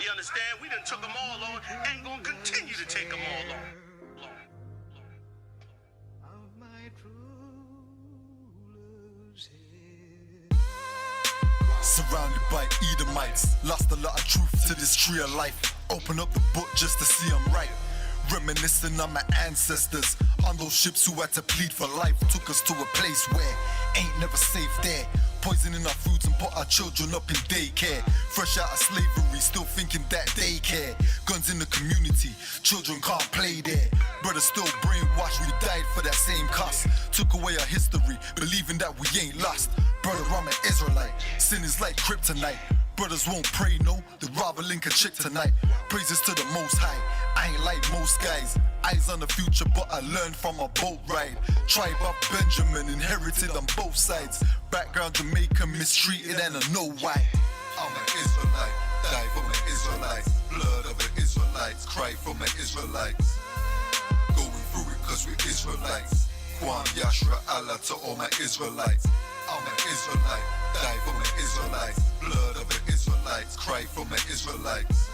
You understand? We done took them all on and gonna continue to take them all on. Surrounded by Edomites, lost a lot of truth to this tree of life. Open up the book just to see I'm right. Reminiscing on my ancestors, on those ships who had to plead for life. Took us to a place where ain't never safe there. Poisoning our foods and put our children up in daycare. Fresh out of slavery, still thinking that they care. Guns in the community, children can't play there. Brothers still brainwashed, we died for that same cost. Took away our history, believing that we ain't lost. Brother, I'm an Israelite, sin is like kryptonite. Brothers won't pray, no, they'd rather link a chick tonight. Praises to the Most High, I ain't like most guys. Eyes on the future, but I learned from a boat ride. Tribe of Benjamin, inherited on both sides. Background Jamaican, mistreated, and I know why. I'm an Israelite, die for my Israelites. Blood of the Israelites, cry for my Israelites. Going through it cause we're Israelites. Kwam Yashra Allah to all my Israelites. I'm an Israelite, die for my Israelites. Blood of the Israelites, cry for my Israelites.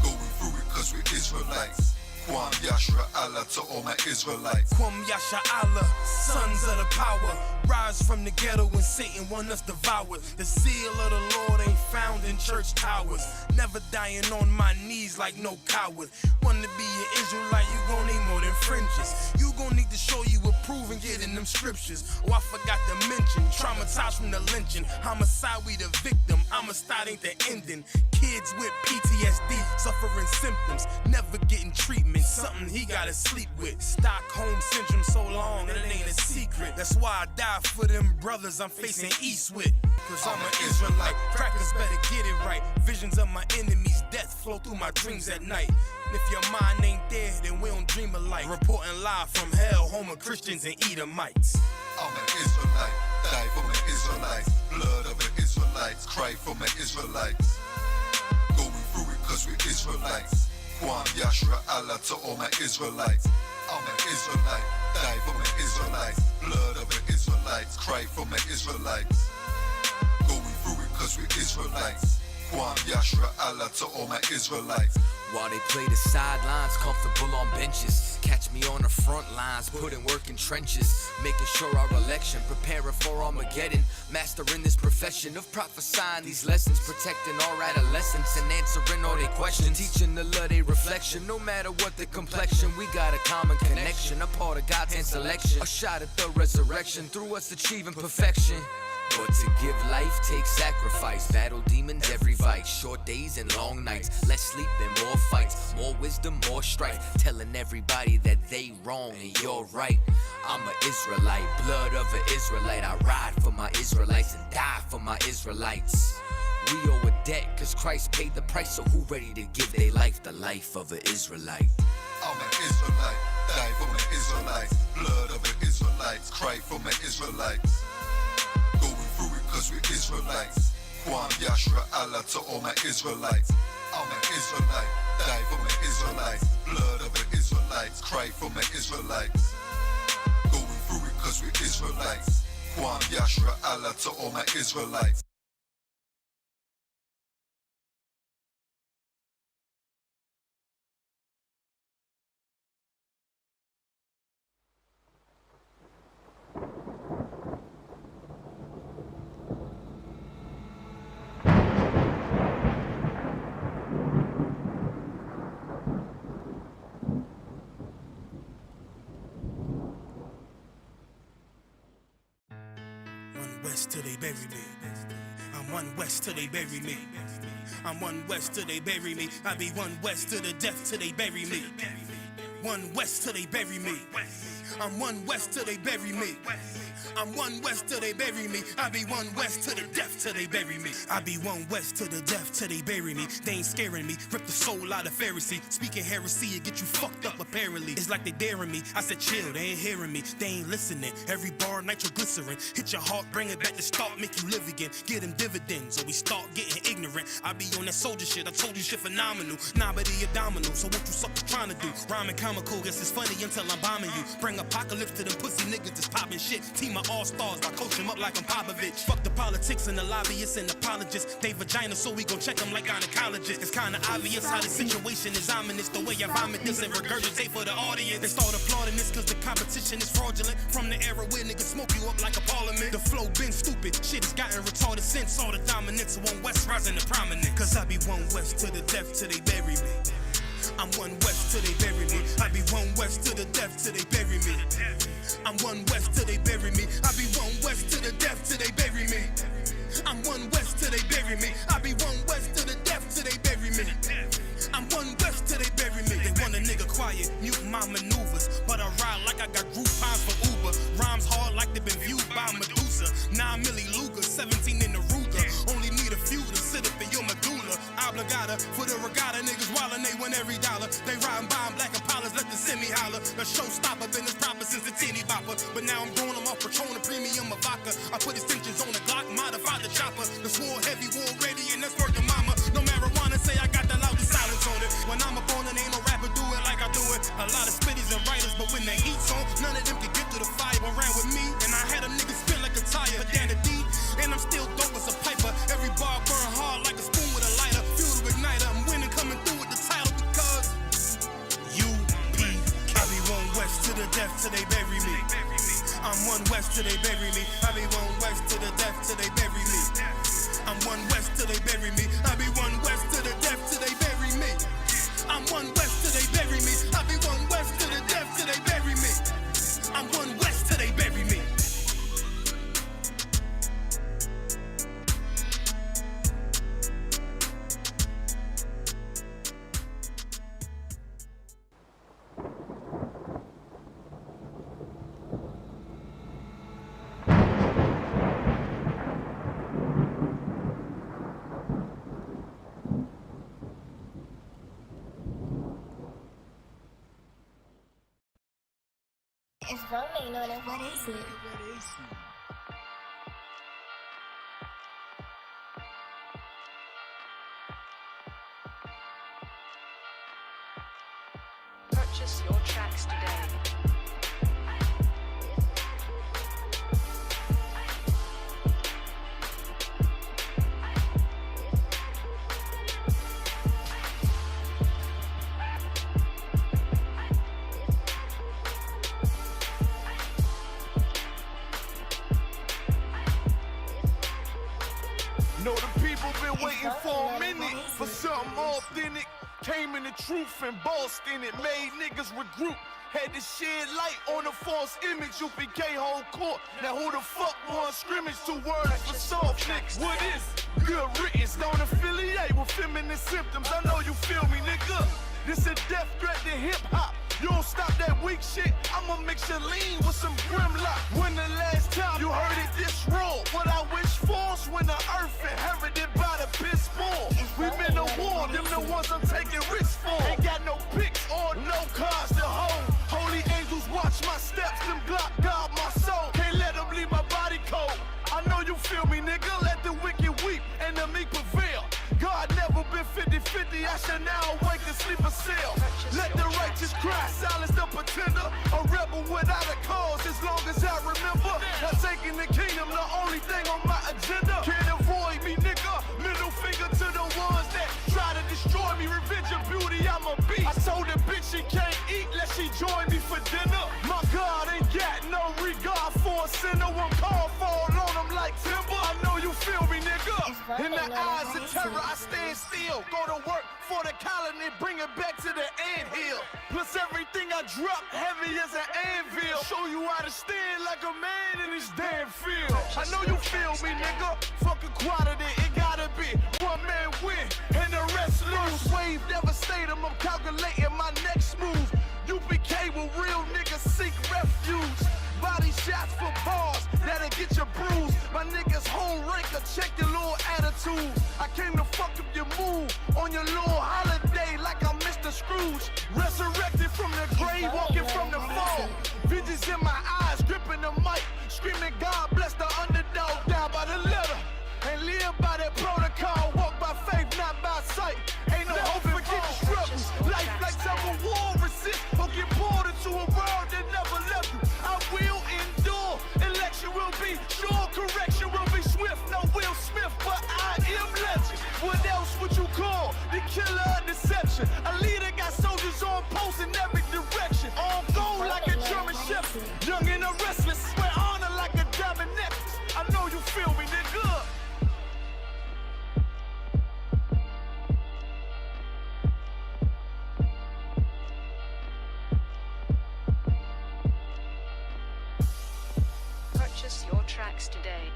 Going through it cause we're Israelites. Kwam Yashra Allah to all my Israelites. Kwam Yasha Allah, sons of the power. Rise from the ghetto when Satan want us devoured. The seal of the Lord ain't found in church towers. Never dying on my knees like no coward. Want to be an Israelite, you gon' need more than fringes. You gon' need to show you approve and get in them scriptures. Oh, I forgot to mention, traumatized from the lynching. Homicide, we the victim. Homicide ain't the ending. Kids with PTSD, suffering symptoms, never getting treatment. Something he gotta sleep with. Stockholm syndrome so long, and it ain't a secret. That's why I die for them brothers I'm facing east with. Cause I'm an Israelite, crackers better get it right. Visions of my enemies, death flow through my dreams at night. And if your mind ain't there, then we don't dream alike. Reporting live from hell, home of Christians and Edomites. I'm an Israelite, die for my Israelites. Blood of the Israelites, cry for my Israelites. Going through it cause we're Israelites. Kwam Yashra Allah to all my Israelites. I'm an Israelite, die for my Israelites. Blood of the Israelites, cry for my Israelites. Going through it cause we're Israelites. Kwam Yashra Allah to all my Israelites. While they play the sidelines, comfortable on benches. Catch me on the front lines, putting work in trenches. Making sure our election, preparing for Armageddon. Mastering this profession of prophesying these lessons. Protecting our adolescents and answering all their questions. Teaching the love they reflection, no matter what the complexion. We got a common connection, a part of God's hand selection. A shot at the resurrection, through us achieving perfection. But to give life takes sacrifice. Battle demons every vice. Short days and long nights. Less sleep and more fights. More wisdom, more strife. Telling everybody that they wrong and you're right. I'm an Israelite, blood of an Israelite. I ride for my Israelites and die for my Israelites. We owe a debt cause Christ paid the price. So who ready to give their life the life of an Israelite? I'm an Israelite, die for my Israelites. Blood of the Israelites, cry for my Israelites. Going through it cause we're Israelites. Kwam Yashra Allah to all my Israelites. I'm an Israelite, die for my Israelites. Blood of the Israelites, cry for my Israelites. Going through it cause we're Israelites. Kwam Yashra Allah to all my Israelites. West till they bury me. I'm one west till they bury me. I'm one west till they bury me. I be one west to the death till they bury me. One west till they bury me. I'm one west till they bury me. I'm one west till they bury me. I be one west to the death till they bury me. I be one west to the death till they bury me. They ain't scaring me. Rip the soul out of Pharisee. Speaking heresy, it get you fucked up apparently. It's like they daring me. I said chill, they ain't hearing me. They ain't listening. Every bar nitroglycerin. Hit your heart, bring it back to start, make you live again. Get them dividends or we start getting ignorant. I be on that soldier shit. I told you shit phenomenal. Nah, but he a domino. So what you suckers trying to do? Rhyming comical, guess it's funny until I'm bombing you. Bring apocalypse to them pussy niggas that's popping shit. Team my all-stars. I coach them up like I'm Popovich. Fuck the politics and the lobbyists and apologists. They vagina, so we gon' check them like gynecologists. It's kinda obvious how the situation is ominous. The way I vomit this and regurgitate for the audience. They start applauding this cause the competition is fraudulent. From the era where niggas smoke you up like a parliament. The flow been stupid, shit has gotten retarded since all the dominance of one West rising to prominence. Cause I be one West to the death till they bury me. I'm one West till they bury me. I be one West to the death till they bury me. I'm one West till they bury me. I be one West to the death till they bury me. I'm one West till they bury me. I be one West to the death till they bury me. I'm one West till they bury me. They want a nigga quiet, mute my maneuvers, but I ride like I got Groupons for Uber. Rhymes hard like they been viewed by Medusa. 9 milli Luger, 17 in the Ruger. Only need a few to sit up in your medulla. Obligata for the regatta, niggas wildin', they win every dollar. They riding by in black Impalas, let the semi holler. The showstopper, been this proper since the teeny bopper. But now I'm growing them off Patron, a premium of vodka. I put extensions on the Glock, modified the chopper. The swore heavy, war ready, and that's working mama. No marijuana, say I got the loudest silence on it. When I'm up on it, ain't no rapper do it like I do it. A lot of spitties and writers, but when the heat's on, none of them can get to the fire. Around with me, and I had them niggas spin like a tire. But down the D, and I'm still dope as a piper. Every bar burn hard like a spoon with a lighter. Fuel to igniter, I'm winning, coming through with the title because UPK. I be one West to the death till they bury me. I'm one West till they bury me. I be one West to the death till they bury me. I'm one West till they bury me. I be one West to the death till they bury me. I'm one West till they bury me. I be one West to the death till they bury me. I'm one West till they bury me. It's rolling on it. What is it? Purchase your tracks today. Know the people been waiting for a minute for something authentic. Came in the truth and bossed in it, made niggas regroup. Had to shed light on the false image, UPK whole court. Now who the fuck won scrimmage? 2 words for soft niggas. What is good riddance? Don't affiliate with feminine symptoms. I know you feel me, nigga. This a death threat to hip hop. You don't stop that weak shit, I'ma mix your lean with some Grimlock. When the last time you heard it this raw? What I wish for's when the earth inherited by the piss poor. We been to war, them the ones I'm taking risks for. Ain't got no picks or no cars to hold. Holy angels watch my steps, them Glock guard my soul. Can't let them leave my body cold. I know you feel me, nigga, let the wicked weep and the meek prevail. God never been 50-50, I shall now awake and sleep a cell. Let the righteous cry, silence the pretender. A rebel without a cause, as long as I remember. Not taking the kingdom, the only thing on my agenda. Can't avoid me, nigga, middle finger to the ones that try to destroy me. Revenge of beauty, I'm a beast. I told the bitch she can't eat, let she join me for dinner. My God ain't got no regard for a sinner. One call fall on him like timber. I know you feel me, nigga. In the eyes of terror, I stand still. Go to work for the colony, bring it back to the anthill. Plus everything I drop, heavy as an anvil. Show you how to stand like a man in this damn field. I know you feel me, nigga. Fuck equality, it gotta be one man win and the rest lose. Wave devastator, I'm calculating my next move. UPK with real niggas seek refuge. Body shots for bars, that'll get you bruised. My niggas whole ranker, check your little attitude. I came to fuck up your mood on your little holiday like I'm Mr. Scrooge. Resurrected from the grave, walking from the fall. Vengeance in my eyes, gripping the mic. Screaming, God bless the underdog, down by the letter. And live by that protocol, walk by faith, not by sight. Ain't no hope for the struggles. Life like tug of war, resist or get pulled into a world that never left you. I will endure and let you tracks today.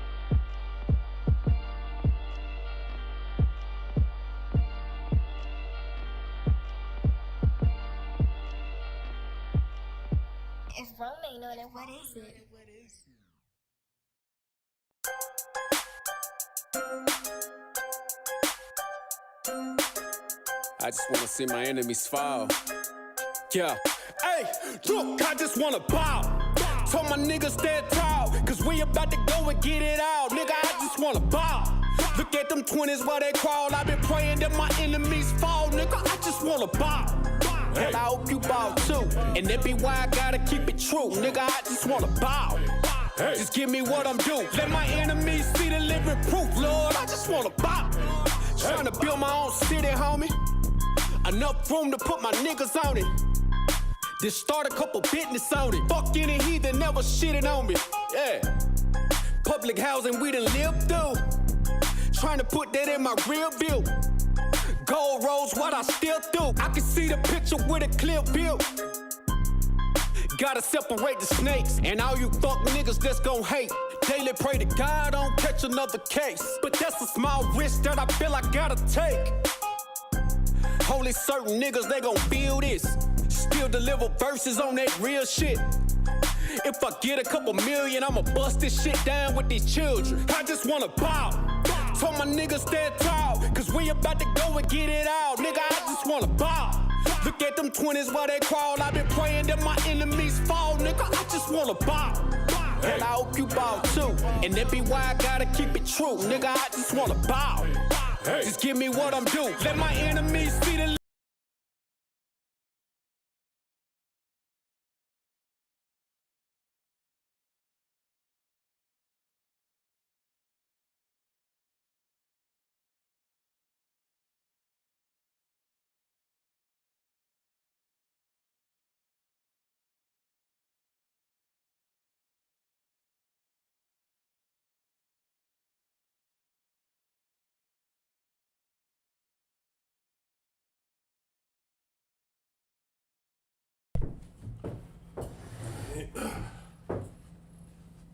If Rome ain't know that, what is it? I just wanna see my enemies fall. Yeah. Hey, look, I just wanna bow. Told my niggas stand tall, cause we about to go and get it out. Nigga, I just wanna bow. Look at them 20s while they crawl. I've been praying that my enemies fall. Nigga, I just wanna bow. And I hope you bow too. And that be why I gotta keep it true. Nigga, I just wanna bow. Just give me what I'm due. Let my enemies see the living proof, Lord. I just wanna bow. Trying to build my own city, homie. Enough room to put my niggas on it. Just start a couple business on it. Fuck any heathen, never shitting on me. Yeah. Public housing we done lived through. Trying to put that in my real view. Gold rolls, what I still do. I can see the picture with a clear view. Gotta separate the snakes. And all you fuck niggas that's gon' hate. Daily pray to God I don't catch another case. But that's a small risk that I feel I gotta take. Only certain niggas, they gon' feel this. Still deliver verses on that real shit. If I get a couple million, I'ma bust this shit down with these children. I just wanna bow. Told my niggas stand tall, cause we about to go and get it out. Nigga, I just wanna bow. Look at them 20s while they crawl. I've been praying that my enemies fall. Nigga, I just wanna bow. And I hope you bow too. And that be why I gotta keep it true. Nigga, I just wanna bow. Just give me what I'm due. Let my enemies see the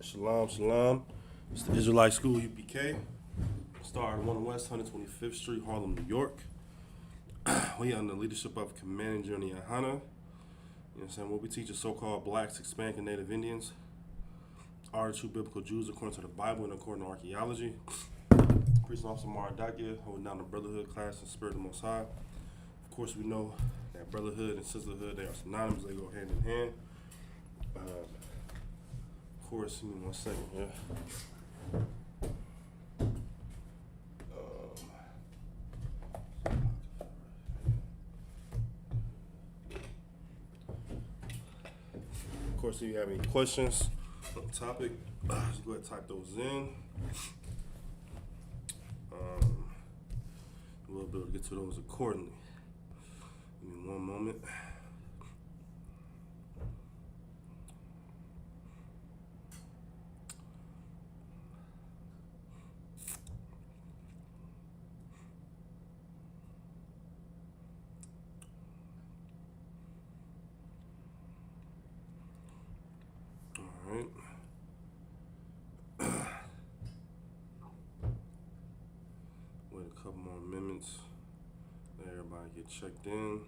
Shalom, shalom. It's the Israelite School UPK. Started 1 West 125th Street, Harlem, New York. We under the leadership of Commanding Journey and Hannah. You know what I'm saying? What we teach is so-called blacks, Hispanic, and Native Indians are the true biblical Jews according to the Bible and according to archaeology. Priest Officer Mara Dakia, holding down the Brotherhood class in Spirit of the Most High. Of course, we know that Brotherhood and Sisterhood, they are synonymous, they go hand in hand. Of course, give me 1 second here. Of course, if you have any questions on the topic, just go ahead and type those in. We'll be able to get to those accordingly. Give me 1 moment. Wait a couple more minutes. Let everybody get checked in.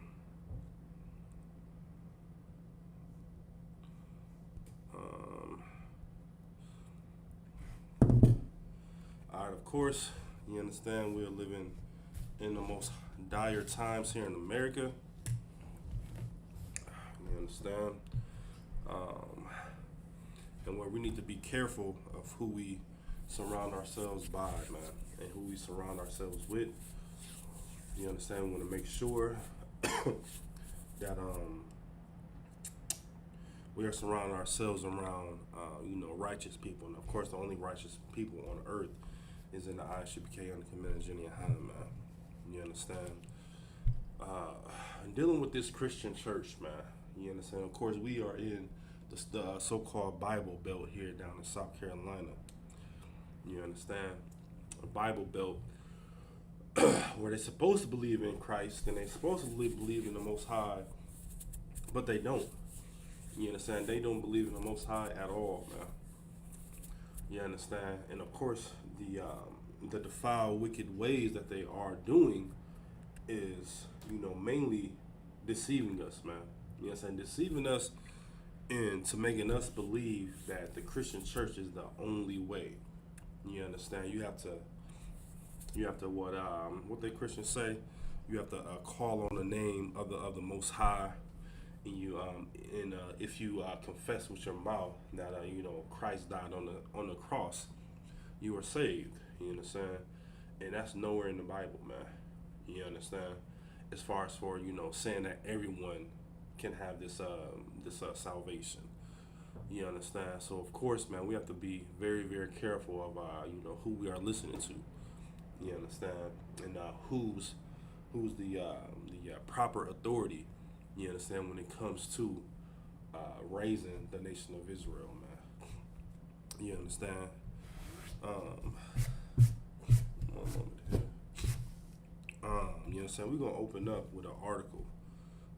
Alright, of course, you understand we're living in the most dire times here in America. You understand? And where we need to be careful of who we surround ourselves by, man, and who we surround ourselves with. You understand? We want to make sure that we are surrounding ourselves around, righteous people. And of course, the only righteous people on earth is in the ISUPK under Commanding Jenny and Hannah, man. You understand? Dealing with this Christian church, man. You understand? Of course, we are in the so-called Bible Belt here down in South Carolina. You understand? A Bible Belt where they're supposed to believe in Christ and they're supposed to believe in the Most High, but they don't. You understand? They don't believe in the Most High at all, You understand? And of course, the defile, wicked ways that they are doing is, mainly deceiving us, man. You know what I'm saying? Deceiving us into making us believe that the Christian church is the only way. You understand? You have to what the Christians say. You have to call on the name of the Most High, and if you confess with your mouth that Christ died on the cross, you are saved. You understand? And that's nowhere in the Bible, man. You understand? As far as for saying that everyone can have this salvation. You understand? So of course, man, we have to be very, very careful of who we are listening to. You understand? And who's the proper authority. You understand, when it comes to raising the nation of Israel, man. You understand? One moment here. You understand? We're gonna open up with an article.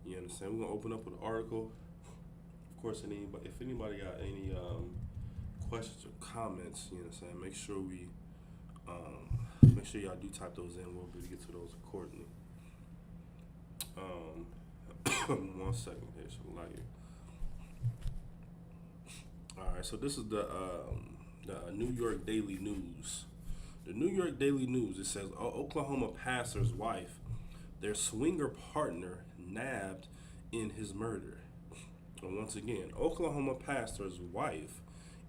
You understand? We're gonna open up with an article. Of course, if anybody got any questions or comments, you understand, make sure y'all do type those in. We'll be able to get to those accordingly. 1 second here, so all right, so this is the New York Daily News. The New York Daily News, it says Oklahoma pastor's wife, their swinger partner nabbed in his murder. And once again, Oklahoma pastor's wife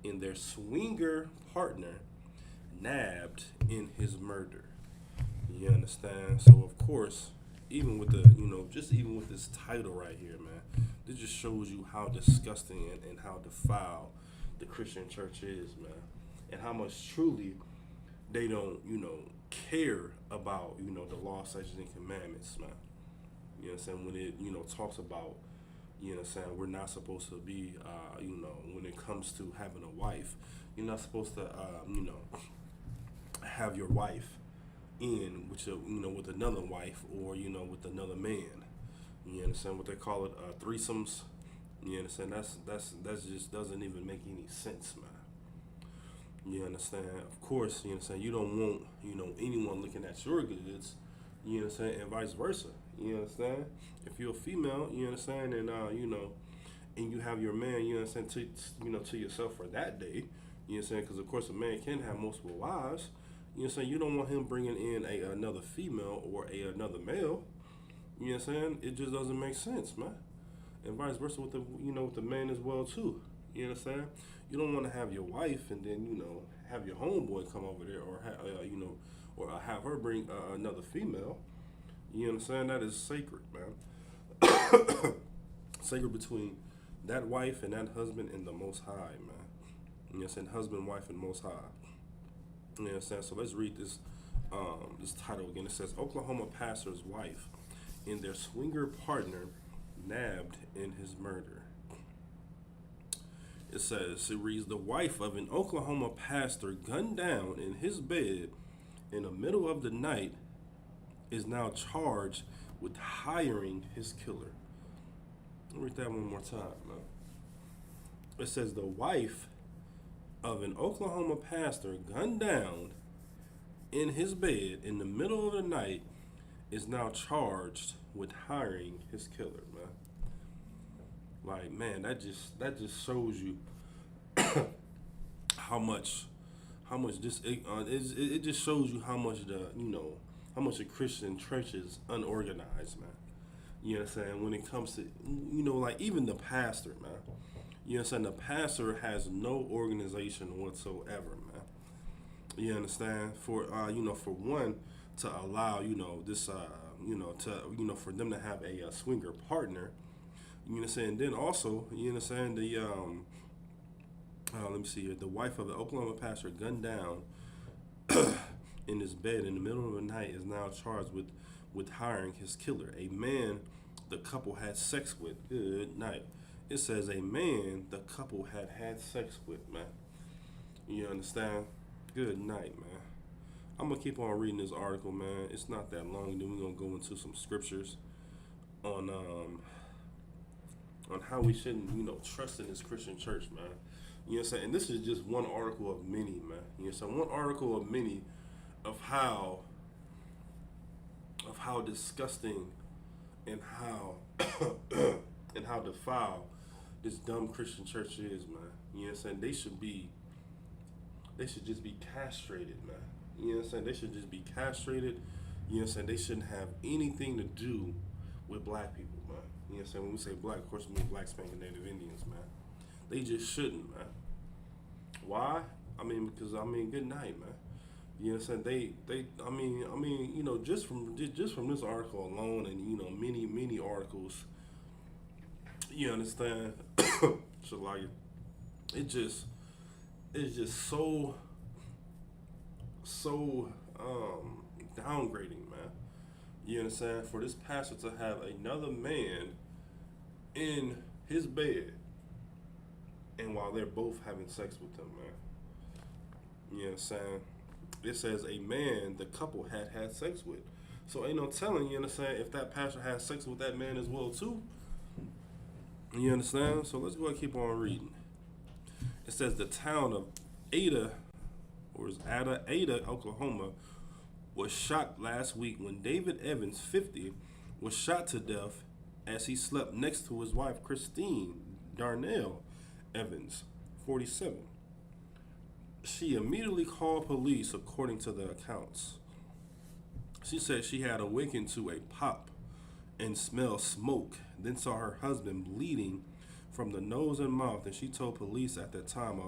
and their swinger partner nabbed in his murder. You understand? So of course, even with even with this title right here, man, this just shows you how disgusting and how defiled the Christian church is, man, and how much truly they don't, care about, the law, statutes, and commandments, man. You know what I'm saying? When it, talks about, we're not supposed to be, when it comes to having a wife, you're not supposed to, have your wife in with another wife or with another man. You understand what they call it, threesomes? You understand? That's just doesn't even make any sense, man. You understand? Of course, you understand. You don't want anyone looking at your goods. You understand, and vice versa. You understand? If you're a female, you understand, and and you have your man, you understand, to yourself for that day. You understand? Because of course, a man can have multiple wives. You understand? You don't want him bringing in another female or another male. You understand? It just doesn't make sense, man. And vice versa with the man as well too. You understand? You don't want to have your wife and then have your homeboy come over there or have her bring another female. You understand? That is sacred, man. Sacred between that wife and that husband and the Most High, man. You understand? Husband, wife, and Most High. You understand? So let's read this title again. It says Oklahoma pastor's wife and their swinger partner nabbed in his murder. It reads, the wife of an Oklahoma pastor gunned down in his bed in the middle of the night is now charged with hiring his killer. Let me read that one more time, man. It says the wife of an Oklahoma pastor gunned down in his bed in the middle of the night is now charged with hiring his killer, man. Like, man, that just shows you how much this it just shows you how much the Christian church is unorganized, man. You know what I'm saying? When it comes to like even the pastor, man. You know what I'm saying? The pastor has no organization whatsoever, man. You understand? For for one, to allow this for them to have a swinger partner. You understand? Then also, you understand the let me see here. The wife of the Oklahoma pastor gunned down in his bed in the middle of the night is now charged with hiring his killer. A man the couple had sex with. Good night. It says a man the couple had sex with, man. You understand? Good night, man. I'm gonna keep on reading this article, man. It's not that long. Then we're gonna go into some scriptures on how we shouldn't, trust in this Christian church, man. You know what I'm saying? And this is just one article of many, man. You know what I'm saying? One article of many of how disgusting and how and how defiled this dumb Christian church is, man. You know what I'm saying? They should just be castrated, man. You know what I'm saying? They should just be castrated. You know what I'm saying? They shouldn't have anything to do with black people, man. You know what I'm saying? When we say black, of course we mean black, Spanking, Native Indians, man. They just shouldn't, man. Why? I mean, because good night, man. You know what I'm saying? I mean, you know, just from this article alone, and you know, many articles. You understand? So like, it's just so downgrading, man. You understand? For this pastor to have another man in his bed, and while they're both having sex with him, man. You know what I'm saying? It says a man the couple had sex with. So ain't no telling, you understand, if that pastor had sex with that man as well too. You understand? So let's go and keep on reading. It says the town of Ada, Oklahoma, was shocked last week when David Evans, 50, was shot to death as he slept next to his wife, Christine Darnell Evans, 47. She immediately called police, according to the accounts. She said she had awakened to a pop and smelled smoke, then saw her husband bleeding from the nose and mouth, and she told police at that time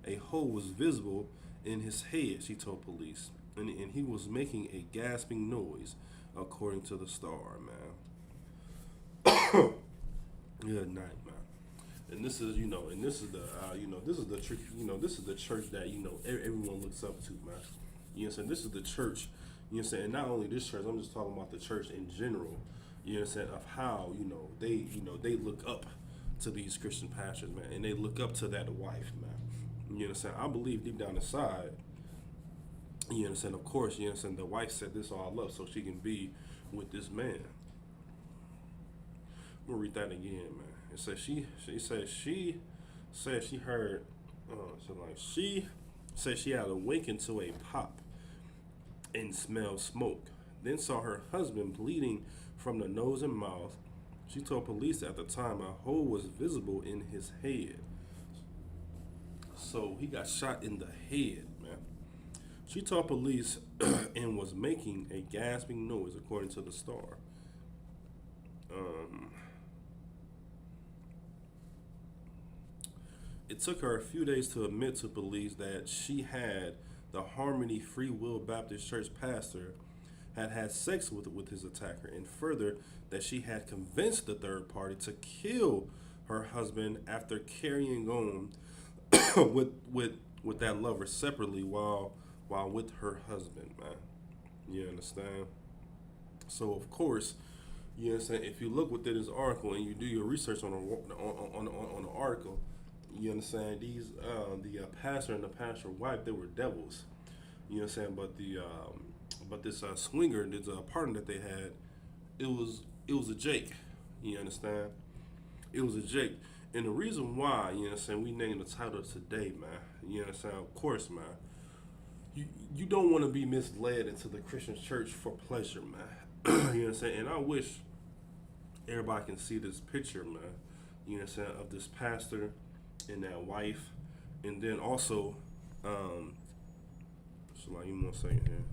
a hole was visible in his head, she told police, and he was making a gasping noise, according to the Star, man. Good night, man. And this is, you know, this is the church that, you know, everyone looks up to, man. You know what I'm saying? This is the church, you know what I'm saying? And not only this church, I'm just talking about the church in general, you know what I'm saying, of how, they look up to these Christian pastors, man, and they look up to that wife, man. You know what I'm saying? I believe deep down inside, you know what I'm saying, of course, you know what I'm saying, the wife set this all up so she can be with this man. I'm gonna read that again, man. It says she said she heard, she said she had awakened to a pop and smelled smoke, then saw her husband bleeding from the nose and mouth. She told police at the time a hole was visible in his head. So he got shot in the head, man. She told police and was making a gasping noise, according to the Star. It took her a few days to admit to police that she had the Harmony Free Will Baptist Church pastor had sex with his attacker, and further that she had convinced the third party to kill her husband after carrying on with that lover separately while with her husband, man. You understand? So of course, you know what I'm saying, if you look within this article and you do your research on the article, you understand, these the pastor and the pastor wife, they were devils. You know what I'm saying? But this swinger, this partner that they had, it was a Jake. You understand? It was a Jake. And the reason why, you know what I'm saying, we named the title today, man. You know what I'm saying? Of course, man. You don't want to be misled into the Christian church for pleasure, man. You know what I'm saying? And I wish everybody can see this picture, man. You know what I'm saying, of this pastor and that wife, and then also, so like, give me 1 second here.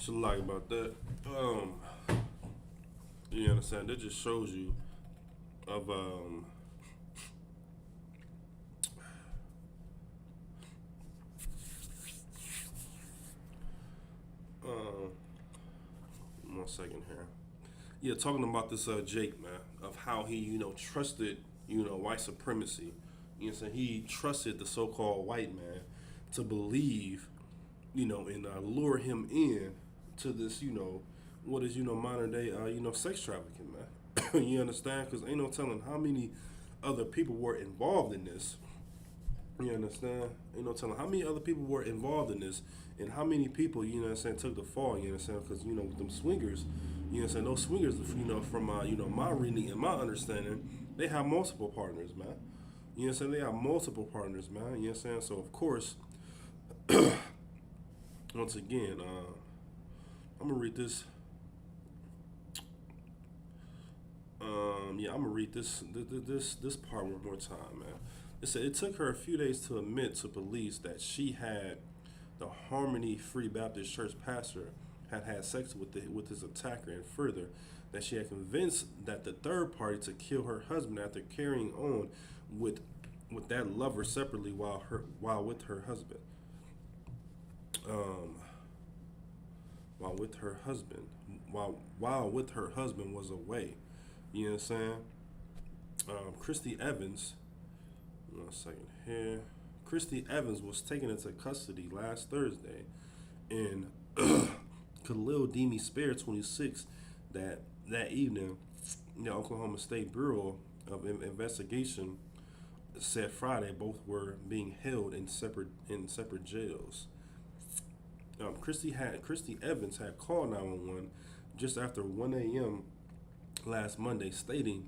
So like about that, you understand, that just shows you of second here. Yeah, talking about this Jake, man, of how he, trusted, white supremacy. You know what I'm saying? He trusted the so-called white man to believe, and lure him in to this, what is, modern day, sex trafficking, man. You understand? Because ain't no telling how many other people were involved in this. You understand? Ain't no telling how many other people were involved in this and how many people, took the fall, because, with them swingers, those swingers, from, my reading and my understanding, they have multiple partners, man. You know what I'm saying? They have multiple partners, man. You know what I'm saying? So, of course, once again, I'm going to read this. I'm going to read this part one more time, man. It said it took her a few days to admit to police that she had the Harmony Free Baptist Church pastor had sex with his attacker, and further that she had convinced that the third party to kill her husband after carrying on with that lover separately while with her husband. While with her husband was away. You know what I'm saying? Christy Evans, one second here. Christy Evans was taken into custody last Thursday, and Khalil Demi Spare, 26, that evening, the Oklahoma State Bureau of Investigation said Friday both were being held in separate jails. Christy Evans had called 911 just after 1 a.m. last Monday, stating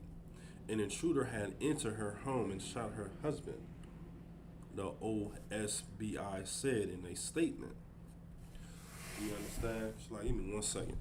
an intruder had entered her home and shot her husband, the OSBI said in a statement. You understand? She's like, give me 1 second.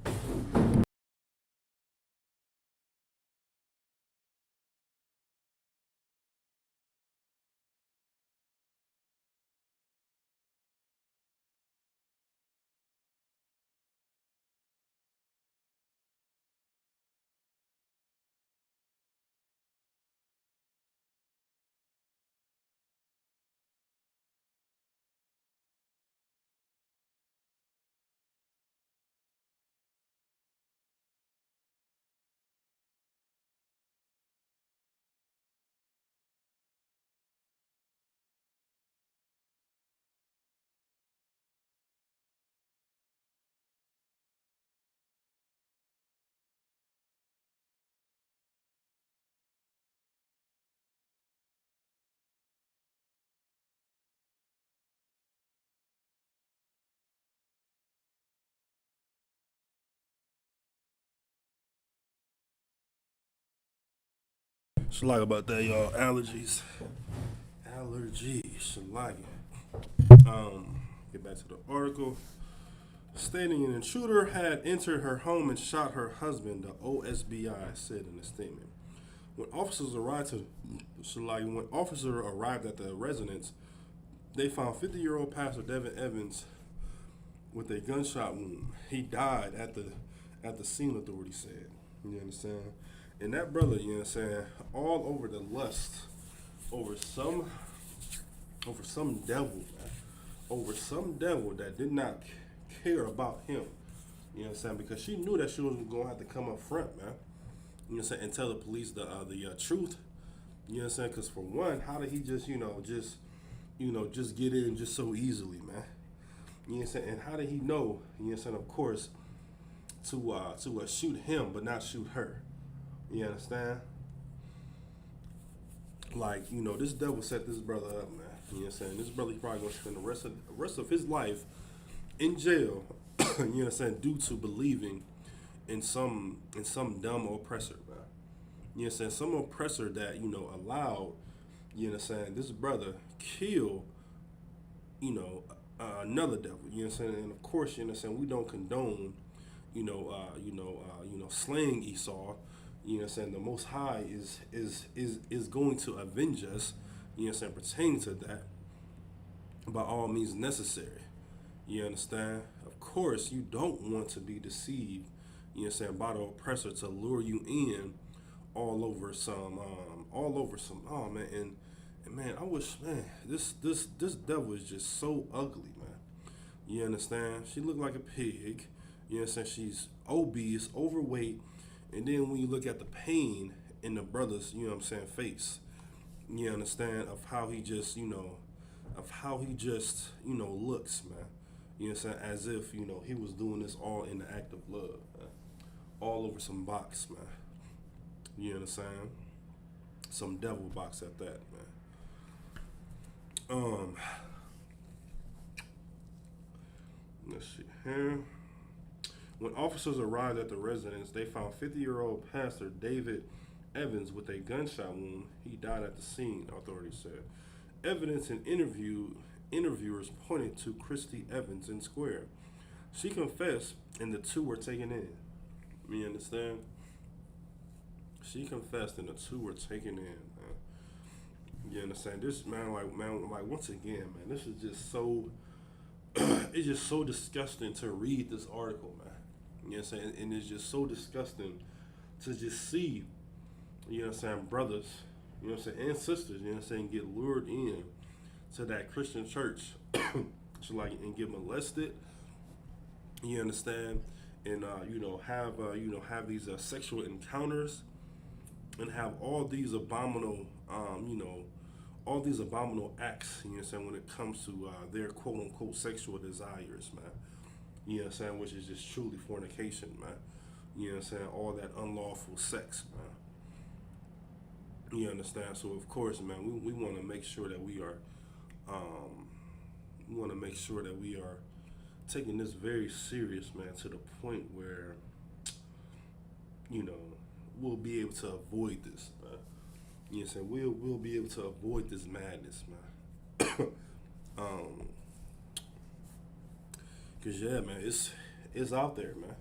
She like about that, y'all. Allergies. She like it. Get back to the article. Stating an intruder had entered her home and shot her husband, the OSBI said in a statement. When officers arrived at the residence, they found 50-year-old Pastor Devin Evans with a gunshot wound. He died at the scene, authorities said. You understand? And that brother, you know what I'm saying, all over the lust, over some devil, man, over some devil that did not care about him. You know what I'm saying? Because she knew that she was gonna have to come up front, man. You know what I'm saying, and tell the police the truth. You know what I'm saying? Because for one, how did he just get in just so easily, man? You know what I'm saying? And how did he know? You know what I'm saying? Of course, to shoot him but not shoot her. You understand? Like, this devil set this brother up, man. You know what I'm saying? This brother, he probably gonna spend the rest of his life in jail, you know what I'm saying, due to believing in some dumb oppressor, man. You know what I'm saying? Some oppressor that, allowed, you know what I'm saying, this brother kill, another devil, you know what I'm saying? And of course, you know what I'm saying, we don't condone, slaying Esau. You know what I'm saying? The Most High is going to avenge us, you know what I'm saying, pertaining to that by all means necessary. You understand? Of course, you don't want to be deceived, you know what I'm saying, by the oppressor to lure you in all over some, oh man, and man, I wish, man, this devil is just so ugly, man. You understand? She looked like a pig. You know what I'm saying? She's obese, overweight, and then when you look at the pain in the brother's, you know what I'm saying, face, you understand, of how he just, looks, man. You know what I'm saying? As if, he was doing this all in the act of love, man. All over some box, man. You understand? Some devil box at that, man. Let's see here. When officers arrived at the residence, they found 50-year-old pastor David Evans with a gunshot wound. He died at the scene, authorities said. Evidence and interviewers pointed to Christy Evans in Square. She confessed, and the two were taken in. You understand? She confessed, and the two were taken in. Man. You understand? This man, like once again, man, this is just so. It's just so disgusting to read this article, man. You know what I'm saying? And it's just so disgusting to just see, you know what I'm saying, brothers, you know what I'm saying, and sisters, you know what I'm saying, get lured in to that Christian church and get molested, you understand, and have these sexual encounters, and have all these abominable acts, you know what I'm saying, when it comes to their quote unquote sexual desires, man. You know what I'm saying, which is just truly fornication, man. You know what I'm saying, all that unlawful sex, man. You understand? So of course, man, we want to make sure that we are taking this very serious, man, to the point where, we'll be able to avoid this, man. You know what I'm saying? We'll be able to avoid this madness, man. Cause yeah, man, it's out there, man.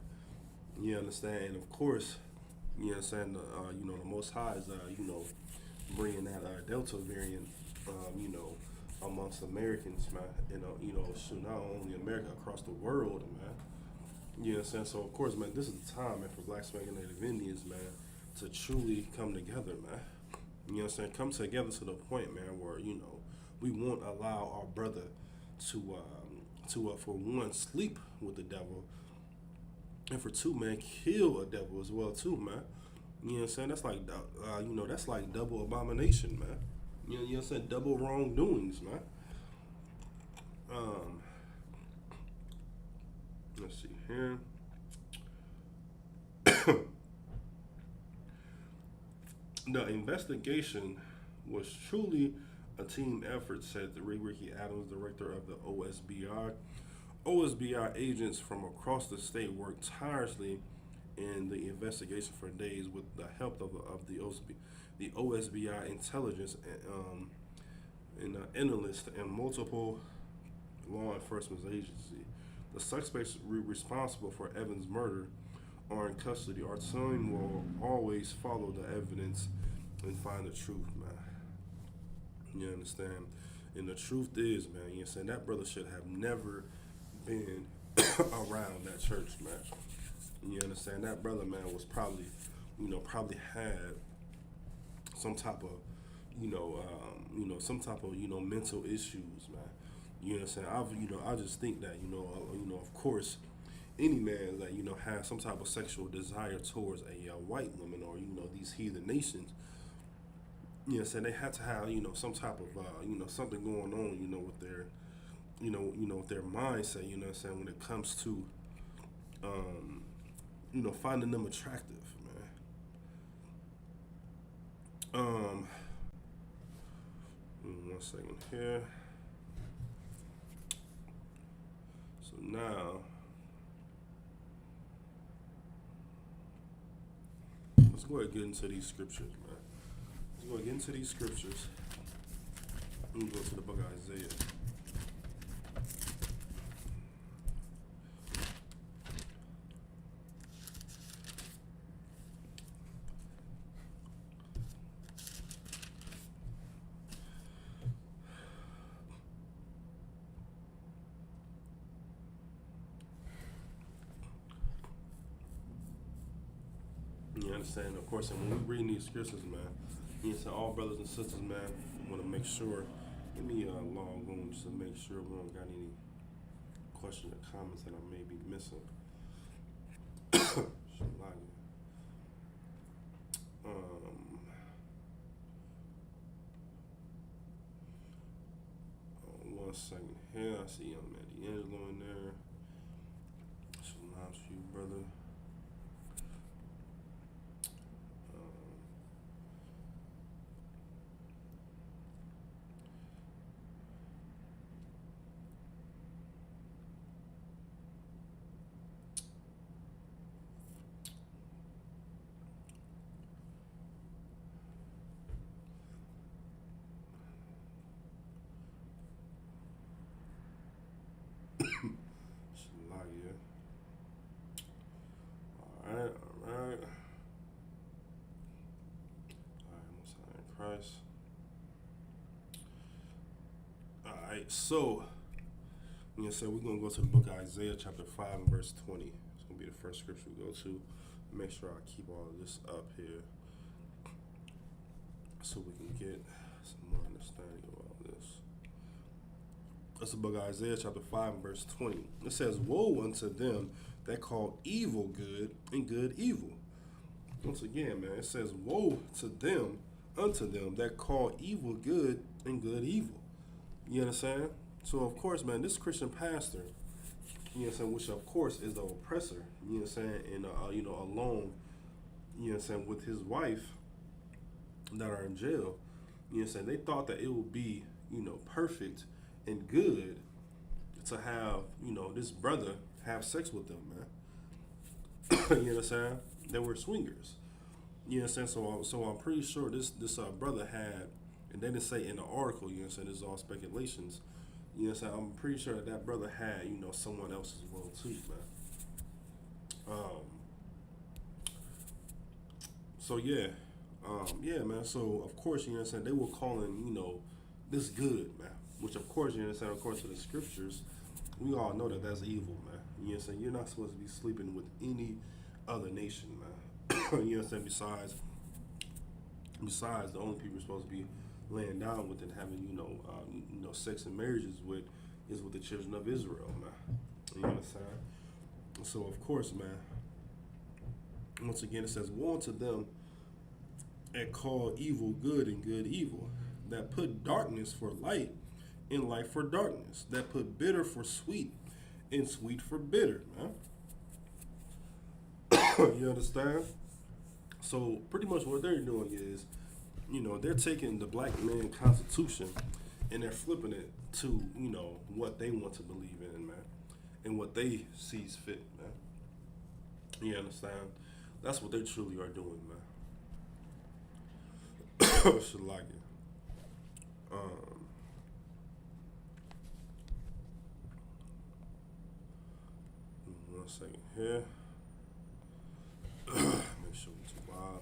You understand? And of course, you know what I'm saying, the Most High is bringing that Delta variant, amongst Americans, man. Not only America, across the world, man. You know what I'm saying? So of course, man, this is the time, man, for Black, Hispanic, and Native Indians, man, to truly come together, man. You know what I'm saying? Come together to the point, man, where, we won't allow our brother to for one, sleep with the devil, and for two, man, kill a devil as well, too, man. You know what I'm saying? That's like, that's like double abomination, man. You know what I'm saying? Double wrongdoings, man. Let's see here. The investigation was truly a team effort, said the Ricky Adams, director of the OSBI. OSBI agents from across the state worked tirelessly in the investigation for days with the help of the OSBI intelligence and analysts and multiple law enforcement agencies. The suspects responsible for Evans' murder are in custody. Our team will always follow the evidence and find the truth, man. You understand? And the truth is, man, you know what I'm saying, that brother should have never been around that church, man. You understand? That brother, man, was probably had some type of, mental issues, man. You know what I'm saying? I just think that, of course, any man that, has some type of sexual desire towards a white woman or, these heathen nations, you know what I'm saying, they had to have, some type of, something going on, with their, with their mindset, you know what I'm saying, when it comes to, finding them attractive, man. 1 second here. So now, let's go ahead and get into these scriptures, man. Let's go ahead and get into these scriptures. Let me go to the book of Isaiah. You understand? Of course, and when we read these scriptures, man, you know, all brothers and sisters, man, want to make sure. Let me log on just to make sure we don't got any questions or comments that I may be missing. One second here. I see young man D'Angelo in there. Shalom to you, brother. Alright. Most High in Christ. Alright, so we're gonna go to the book of Isaiah chapter 5 and verse 20. It's gonna be the first scripture we go to. Make sure I keep all of this up here so we can get some more understanding of all this. That's the book of Isaiah chapter 5 and verse 20. It says, "Woe unto them that call evil good and good evil." Once again, man, it says, "Woe to them, unto them that call evil good and good evil." You understand? So of course, man, this Christian pastor, you know what I'm saying, which of course is the oppressor, you know what I'm saying, and alone, you know what I'm saying, with his wife that are in jail, you know what I'm saying, they thought that it would be, perfect and good to have, this brother have sex with them, man. You know what I'm saying? They were swingers. You know what I'm saying? So I'm pretty sure this brother had, and they didn't say in the article, you know what I'm saying, this is all speculations. You know what I'm saying? I'm pretty sure that brother had, someone else as well too, man. Man. So of course, you know what I'm saying, they were calling, this good, man. Which of course, you know what I'm saying, according to the scriptures, we all know that that's evil, man. You know what I'm saying? You're not supposed to be sleeping with any other nation, man. You know what I'm saying? Besides, the only people you're supposed to be laying down with and having, sex and marriages with is with the children of Israel, man. You know what I'm saying? So of course, man, once again it says, "Woe unto them that call evil good and good evil, that put darkness for light and light for darkness, that put bitter for sweet and sweet for bitter," man. You understand? So pretty much what they're doing is, they're taking the black man constitution and they're flipping it to, what they want to believe in, man, and what they sees fit, man. You understand? That's what they truly are doing, man. Should like it. 1 second here. Make sure it's wide.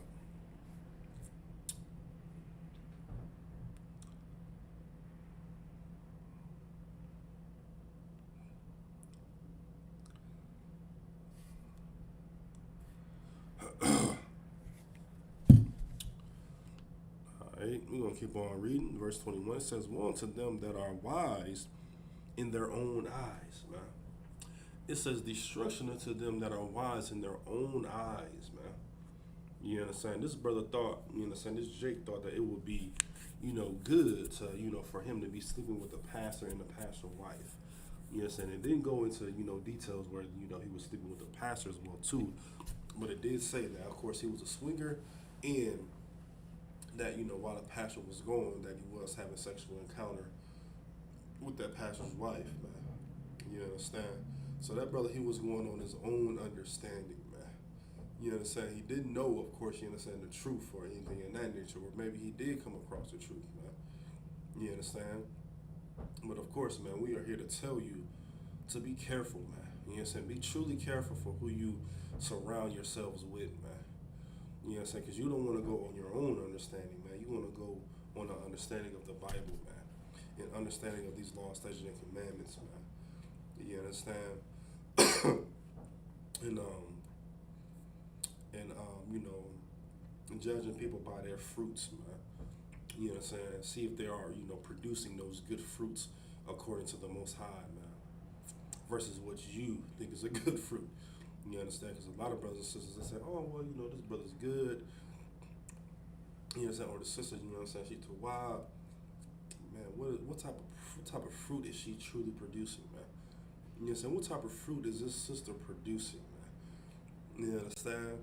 Alright, we're going to keep on reading. Verse 21, it says, "Woe unto them that are wise in their own eyes," man. It says, "Destruction unto them that are wise in their own eyes," man. You understand? This brother thought, this Jake thought that it would be, good to, for him to be sleeping with the pastor and the pastor's wife. You understand? It didn't go into, details where, he was sleeping with the pastor as well, too. But it did say that, of course, he was a swinger, and that, while the pastor was gone, that he was having sexual encounter with that pastor's wife, man. You understand? So that brother, he was going on his own understanding, man. You understand? He didn't know, of course, you understand, the truth or anything in that nature, or maybe he did come across the truth, man. You understand? But of course, man, we are here to tell you to be careful, man. You understand? Be truly careful for who you surround yourselves with, man. You know what I'm saying? Because you don't want to go on your own understanding, man. You want to go on the understanding of the Bible, man, and understanding of these laws, statutes, and commandments, man. You understand? And judging people by their fruits, man. You know what I'm saying? See if they are, producing those good fruits according to the Most High, man, versus what you think is a good fruit. You understand? Because a lot of brothers and sisters, they say, oh, well, this brother's good. You understand? Or the sister, you know what I'm saying? She too wild. Man, what type of fruit is she truly producing, man? You know what I'm saying? What type of fruit is this sister producing, man? You understand?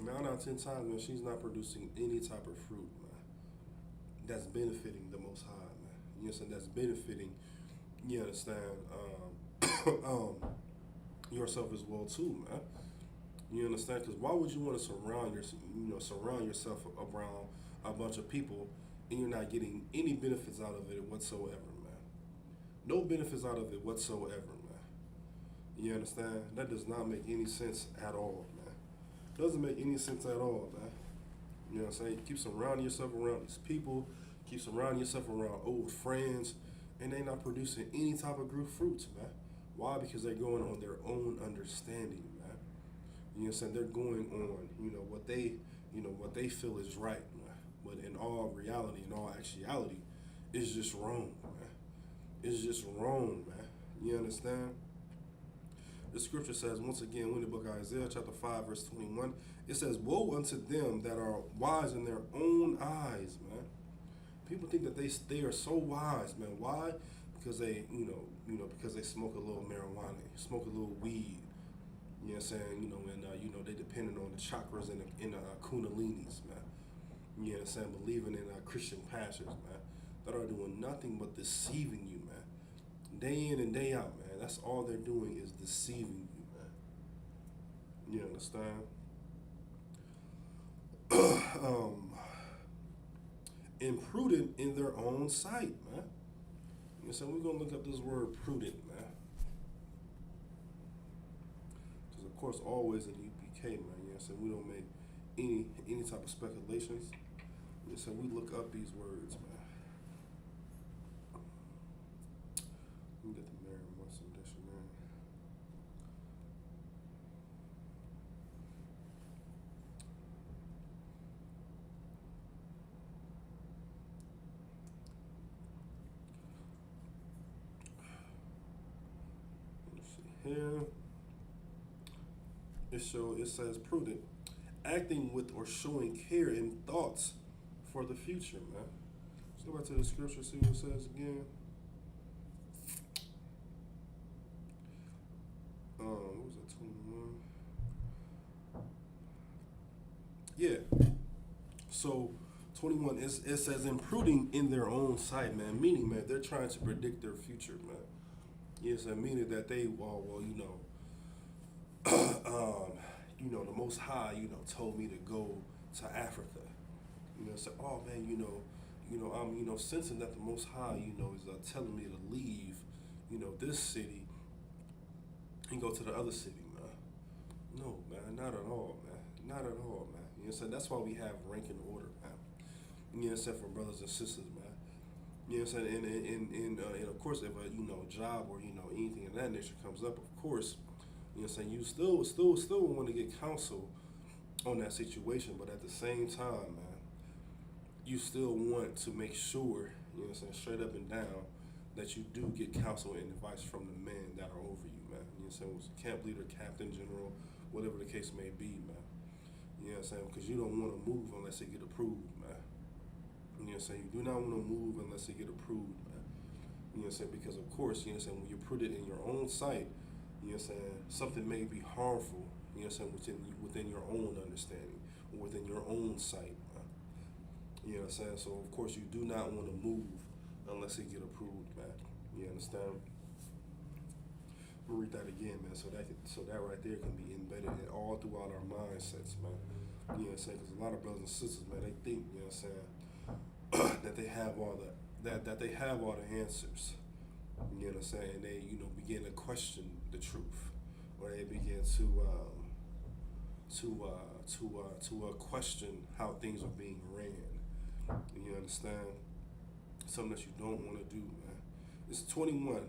9 out of 10 times, man, she's not producing any type of fruit, man, that's benefiting the Most High, man. You understand? That's benefiting, you understand, yourself as well too, man. You understand? Because why would you want to surround yourself around a bunch of people and you're not getting any benefits out of it whatsoever, man? No benefits out of it whatsoever, man. You understand? That does not make any sense at all, man. Doesn't make any sense at all, man. You know what I'm saying? Keep surrounding yourself around these people. Keep surrounding yourself around old friends, and they not producing any type of good fruits, man. Why? Because they're going on their own understanding, man. You know what I'm saying? They're going on, what they feel is right, man. But in all reality, in all actuality, it's just wrong, man. It's just wrong, man. You understand? The scripture says, once again, in the book of Isaiah, chapter 5, verse 21, it says, woe unto them that are wise in their own eyes, man. People think that they are so wise, man. Why? Because they, because they smoke a little marijuana, smoke a little weed. You know what I'm saying? And they depending on the chakras and the kundalinis, man. You know what I'm saying? Believing in Christian pastors, man, that are doing nothing but deceiving you, man. Day in and day out, man. That's all they're doing is deceiving you, man. You understand? Imprudent in their own sight, man. You know, so we're gonna look up this word prudent, man. Because of course, always in UPK, man. You know, so we don't make any type of speculations. You know, so we look up these words, man. Let me get the Merriam-Webster dictionary. Here it says prudent, acting with or showing care in thoughts for the future, man. Let's go back to the scripture, see what it says again. What was it, 21? Yeah. So 21, it says imprudent in their own sight, man. Meaning, man, they're trying to predict their future, man. Yes, I mean that they, the Most High, told me to go to Africa. So, oh man, I'm, sensing that the Most High, is telling me to leave, this city and go to the other city, man. No, man, not at all, man. Not at all, man. So that's why we have rank and order, man. For brothers and sisters, man. You know what I'm saying? And of course, if a job or anything of that nature comes up, of course, you still want to get counsel on that situation, but at the same time, man, you still want to make sure, straight up and down, that you do get counsel and advice from the men that are over you, man. You know what I'm saying? Camp leader, captain, general, whatever the case may be, man. You know what I'm saying? Because you don't want to move unless it get approved, man. You know what I'm saying? You do not want to move unless it get approved, man. You know what I'm saying? Because of course, you know what I'm saying, when you put it in your own sight, you know what I'm saying, something may be harmful, you know what I'm saying, within your own understanding, or within your own sight, man. You know what I'm saying? So of course you do not want to move unless it get approved, man. You understand? I'm gonna read that again, man, so that right there can be embedded in all throughout our mindsets, man. You know what I'm saying? Because a lot of brothers and sisters, man, they think, you know what I'm saying, that they have all the answers. You know what I'm saying? And they, begin to question the truth, or they begin to question how things are being ran. You understand? Something that you don't want to do, man. It's 21.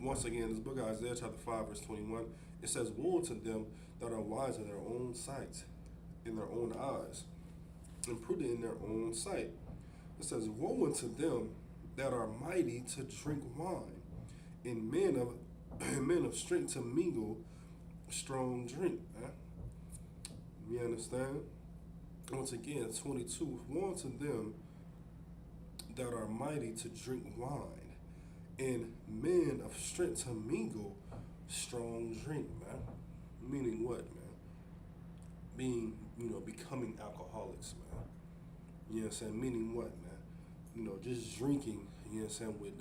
Once again, this book of Isaiah, chapter 5, verse 21. It says, "Woe to them that are wise in their own sight, in their own eyes, and prudent in their own sight." It says, "Woe unto them that are mighty to drink wine, and men of strength to mingle strong drink, man. You understand? Once again, 22. Woe to them that are mighty to drink wine, and men of strength to mingle strong drink, man. Meaning what, man? Being, becoming alcoholics, man. You know what I'm saying? Meaning what, man? Just drinking, you know what I'm saying, with,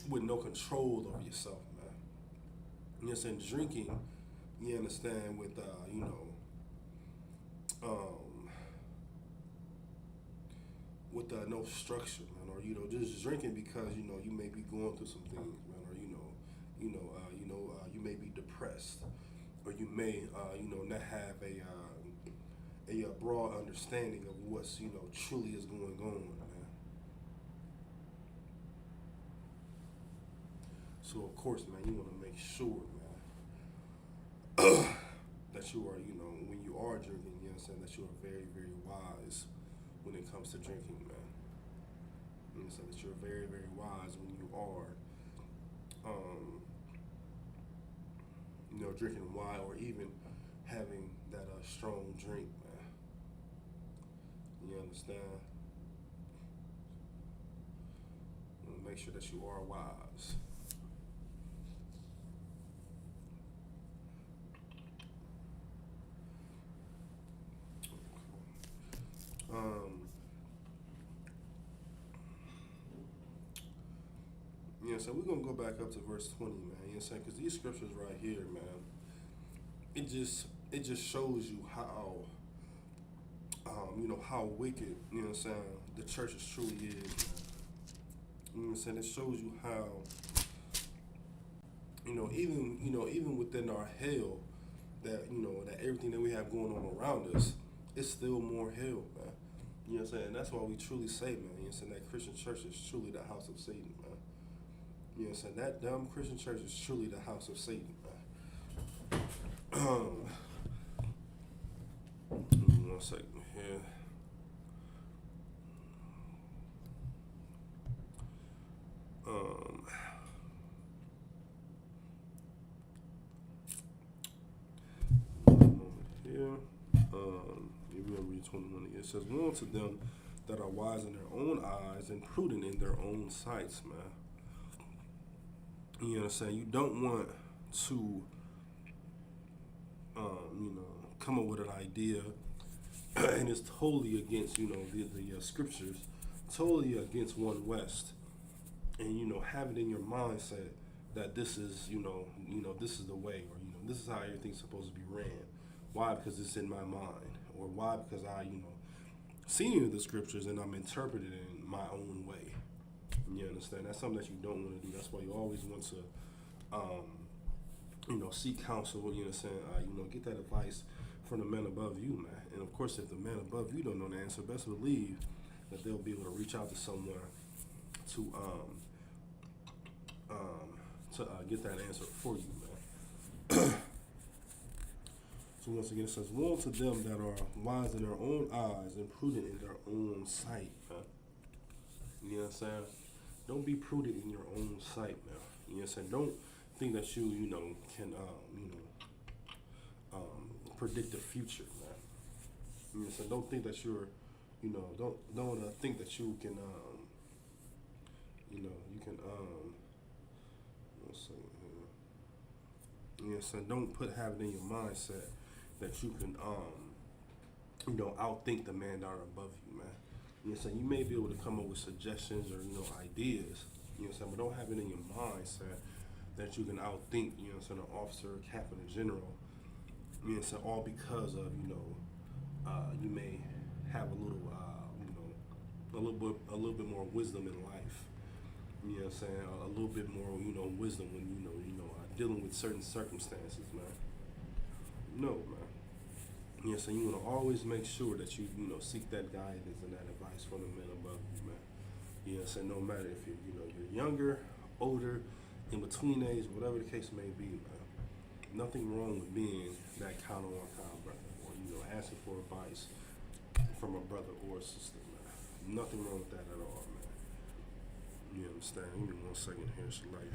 with no control over yourself, man. You know what I'm saying? Drinking, you understand, with, with no structure, man, or just drinking because you may be going through some things, man, or you may be depressed, or you may not have a broad understanding of what's truly is going on, man. So of course, man, you want to make sure, man, that you are when you are drinking, you know what I'm saying, that you are very, very wise when it comes to drinking, man. You know, so that you're very, very wise when you are, drinking wine or even having that strong drink, man. You understand? You want to make sure that you are wise. So we're gonna go back up to verse 20, man. You know what I'm saying? Because these scriptures right here, man, it just shows you how how wicked, you know what I'm saying, the churches truly is, man. You know what I'm saying? It shows you how even within our hell, that that everything that we have going on around us, it's still more hell, man. You know what I'm saying? And that's why we truly say, man, you know what I'm saying, that Christian church is truly the house of Satan, man. You know what I'm saying? That dumb Christian church is truly the house of Satan, man. 1 second here. You remember 21. It says, "Woe to them that are wise in their own eyes and prudent in their own sights," man. You know what I'm saying? You don't want to, come up with an idea and it's totally against, the scriptures, totally against One West, and, have it in your mindset that this is, this is the way, or, this is how everything's supposed to be ran. Why? Because it's in my mind, or why? Because I, seen the scriptures and I'm interpreting it in my own way. You understand? That's something that you don't want to do. That's why you always want to, seek counsel. You know what I'm saying? Get that advice from the men above you, man. And of course, if the men above you don't know the answer, best believe that they'll be able to reach out to someone to get that answer for you, man. So once again, it says, "Woe to them that are wise in their own eyes and prudent in their own sight," man. You know what I'm saying? Don't be prudent in your own sight, man. You know what I'm saying? Don't think that you, can, predict the future, man. You know what I'm saying? Don't think that you're, don't think that you can, let's see here. You know what I'm saying? Don't have it in your mindset that you can, outthink the man that are above you, man. You know what I'm saying? You may be able to come up with suggestions or, ideas, you know what I'm saying? But don't have it in your mindset that you can outthink, you know what I'm saying, an officer, a captain, a general, you know what I'm saying? All because of, you may have a little bit more wisdom in life. You know what I'm saying? A little bit more, wisdom when, dealing with certain circumstances, man. No, man. You know what I'm saying? You want to always make sure that you, seek that guidance and that advice from the men above you, man. You know what I'm saying? No matter if you're, you're younger, older, in between age, whatever the case may be, man. Nothing wrong with being that kind of brother, or, asking for advice from a brother or a sister, man. Nothing wrong with that at all, man. You understand? Give me 1 second here, it's like.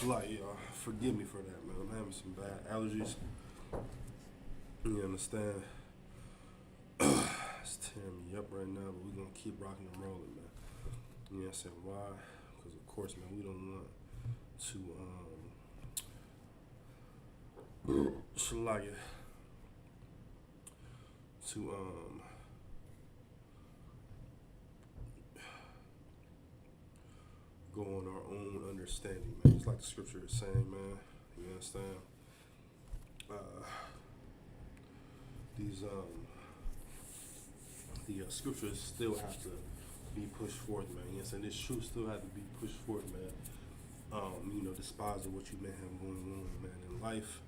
Like, y'all, forgive me for that, man. I'm having some bad allergies. You understand? It's tearing me up right now, but we're gonna keep rocking and rolling, man. You know what I'm saying? Why? Because of course, man, we don't want to Shalaya to go on our own understanding, man. It's like the scripture is saying, man. You understand? The scriptures still have to be pushed forth, man. You know what I'm saying? This truth still has to be pushed forth, man. You know, despise of what you may have going on, man, in life.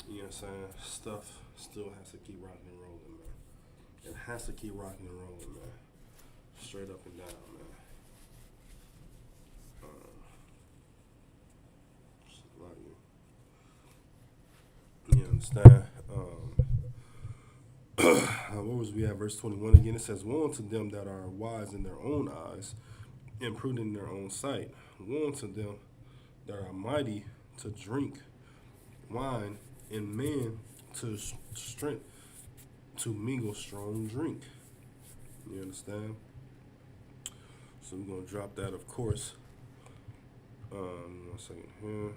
You know what I'm saying? Stuff still has to keep rocking and rolling, man. It has to keep rocking and rolling, man. Straight up and down, man. You understand? What was we at? Verse 21 again. It says, woe unto them that are wise in their own eyes and prudent in their own sight. Woe unto them that are mighty to drink wine and men to strength to mingle strong drink. You understand? So we're going to drop that, of course. 1 second here.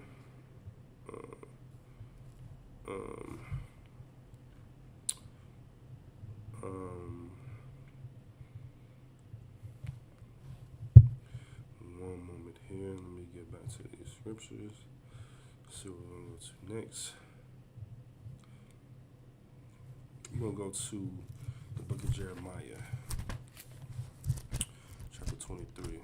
One moment here. Let me get back to these scriptures. See what we're going to go to next. We're going to go to the book of Jeremiah, chapter 23.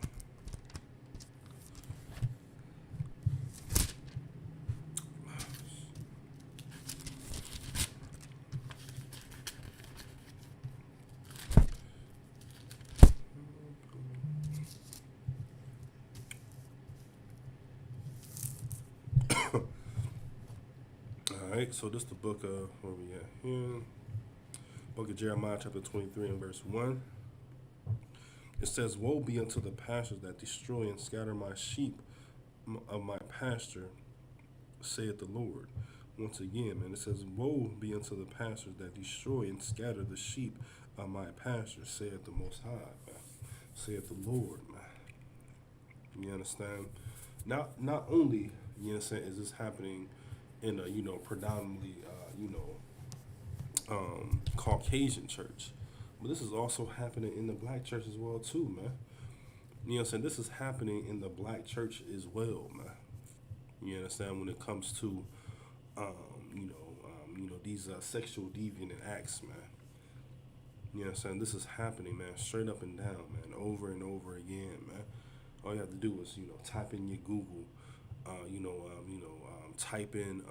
Alright, so this is the book of, where we at here? Book of Jeremiah, chapter 23 and verse 1. It says, woe be unto the pastors that destroy and scatter my sheep of my pasture, saith the Lord. Once again, man, it says, woe be unto the pastors that destroy and scatter the sheep of my pasture, saith the Most High, man. Saith the Lord, man. You understand? Not only, you understand, is this happening in a, you know, predominantly, Caucasian church, but this is also happening in the black church as well too, man. You know what I'm saying? This is happening in the black church as well, man. You understand? When it comes to, these sexual deviant acts, man. You know what I'm saying? This is happening, man, straight up and down, man, over and over again, man. All you have to do is, you know, type in your Google, type in,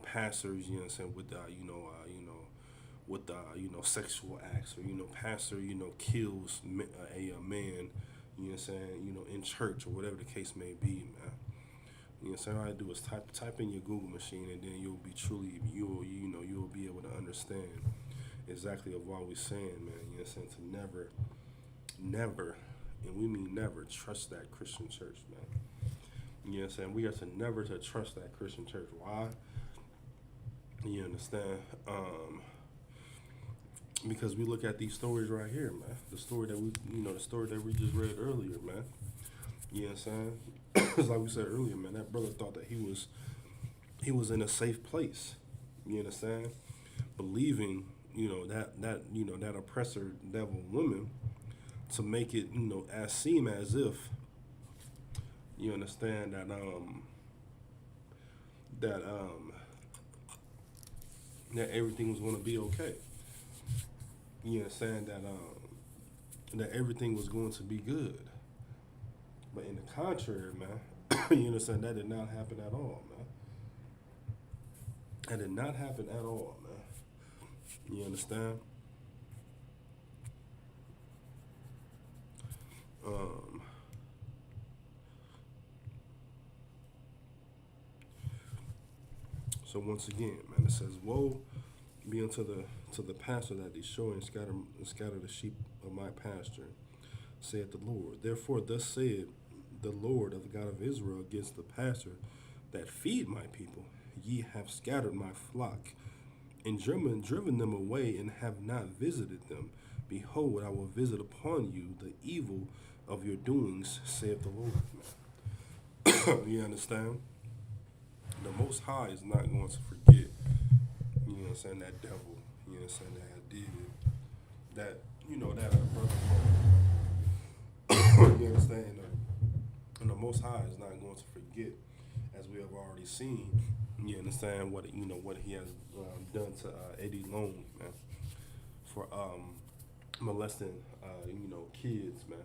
pastors, you know what I'm saying, with sexual acts, or, pastor, kills a man, you know what I'm saying, in church, or whatever the case may be, man. You know what I'm saying? All I do is type in your Google machine, and then you'll be able to understand exactly of what we're saying, man. You know what I'm saying? To never, and we mean never, trust that Christian church, man. You know what I'm saying? We are to never to trust that Christian church. Why? You understand? Because we look at these stories right here, man. The story that we just read earlier, man. You know what I'm saying? It's like we said earlier, man. That brother thought that he was in a safe place. You understand? Believing, that oppressor devil woman, to make it, as seem as if, you understand, that everything was going to be okay. You understand that everything was going to be good. But in the contrary, man, you understand, that did not happen at all, man. That did not happen at all, man. You understand? So once again, man, it says, woe be unto the pastor that destroy and scatter the sheep of my pasture, saith the Lord. Therefore, thus said the Lord of the God of Israel against the pastor that feed my people. Ye have scattered my flock, and driven them away, and have not visited them. Behold, I will visit upon you the evil of your doings, saith the Lord. You understand? The Most High is not going to forget, you know what I'm saying, that devil, you know what I'm saying, that had did it. That, you know, that brother. You understand? And the Most High is not going to forget, as we have already seen, you understand, what, you know, what he has done to Eddie Long, man, for molesting, you know, kids, man.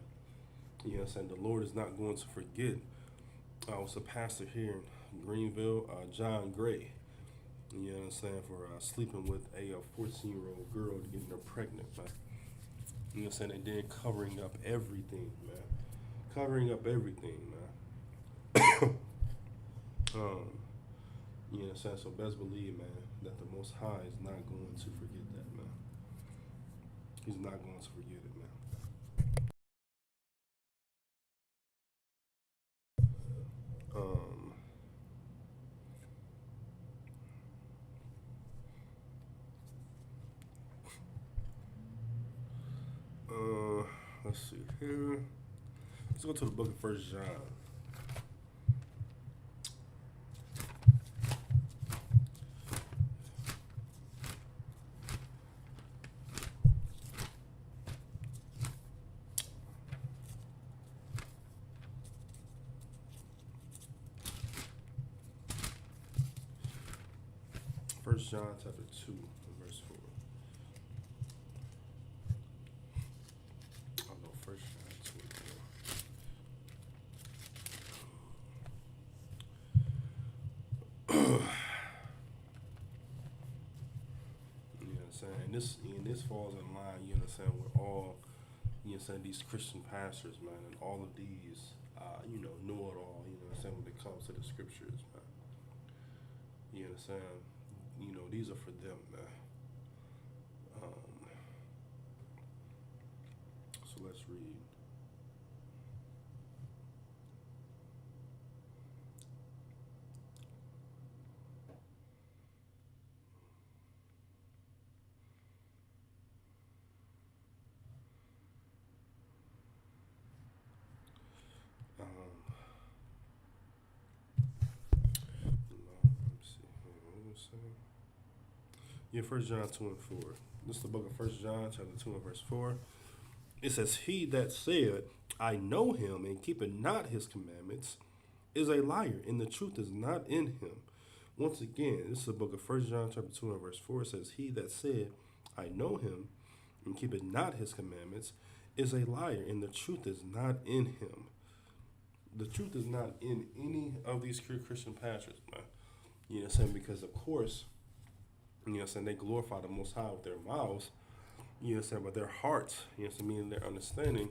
You know what I'm saying? The Lord is not going to forget. I was a pastor here in Greenville, John Gray, you know what I'm saying, for sleeping with a 14-year-old girl to getting her pregnant, man. You know what I'm saying? And then covering up everything, man. Covering up everything, man. You know what I'm saying? So best believe, man, that the Most High is not going to forget that, man. He's not going to forget it, man. Let's see here. Let's go to the book of 1 John. First John chapter 2, verse 4. Oh no, First John 2. You know what I'm saying? And this falls in line, you know what I'm saying, with all, you know what I'm saying, these Christian pastors, man, and all of these, you know it all, you know what I'm saying, when it comes to the scriptures, man. You know what I'm saying? You know, these are for them, man. So let's read. Yeah, 1 John 2 and 4. This is the book of 1 John, chapter 2 and verse 4. It says, He that said, I know him, and keepeth not his commandments, is a liar, and the truth is not in him. Once again, this is the book of 1 John, chapter 2 and verse 4. It says, He that said, I know him, and keepeth not his commandments, is a liar, and the truth is not in him. The truth is not in any of these Christian pastors, man. You know what I'm saying? Because, of course, you know what I'm saying, they glorify the Most High with their mouths, you know what I'm saying, but their hearts, you know what I'm saying, meaning their understanding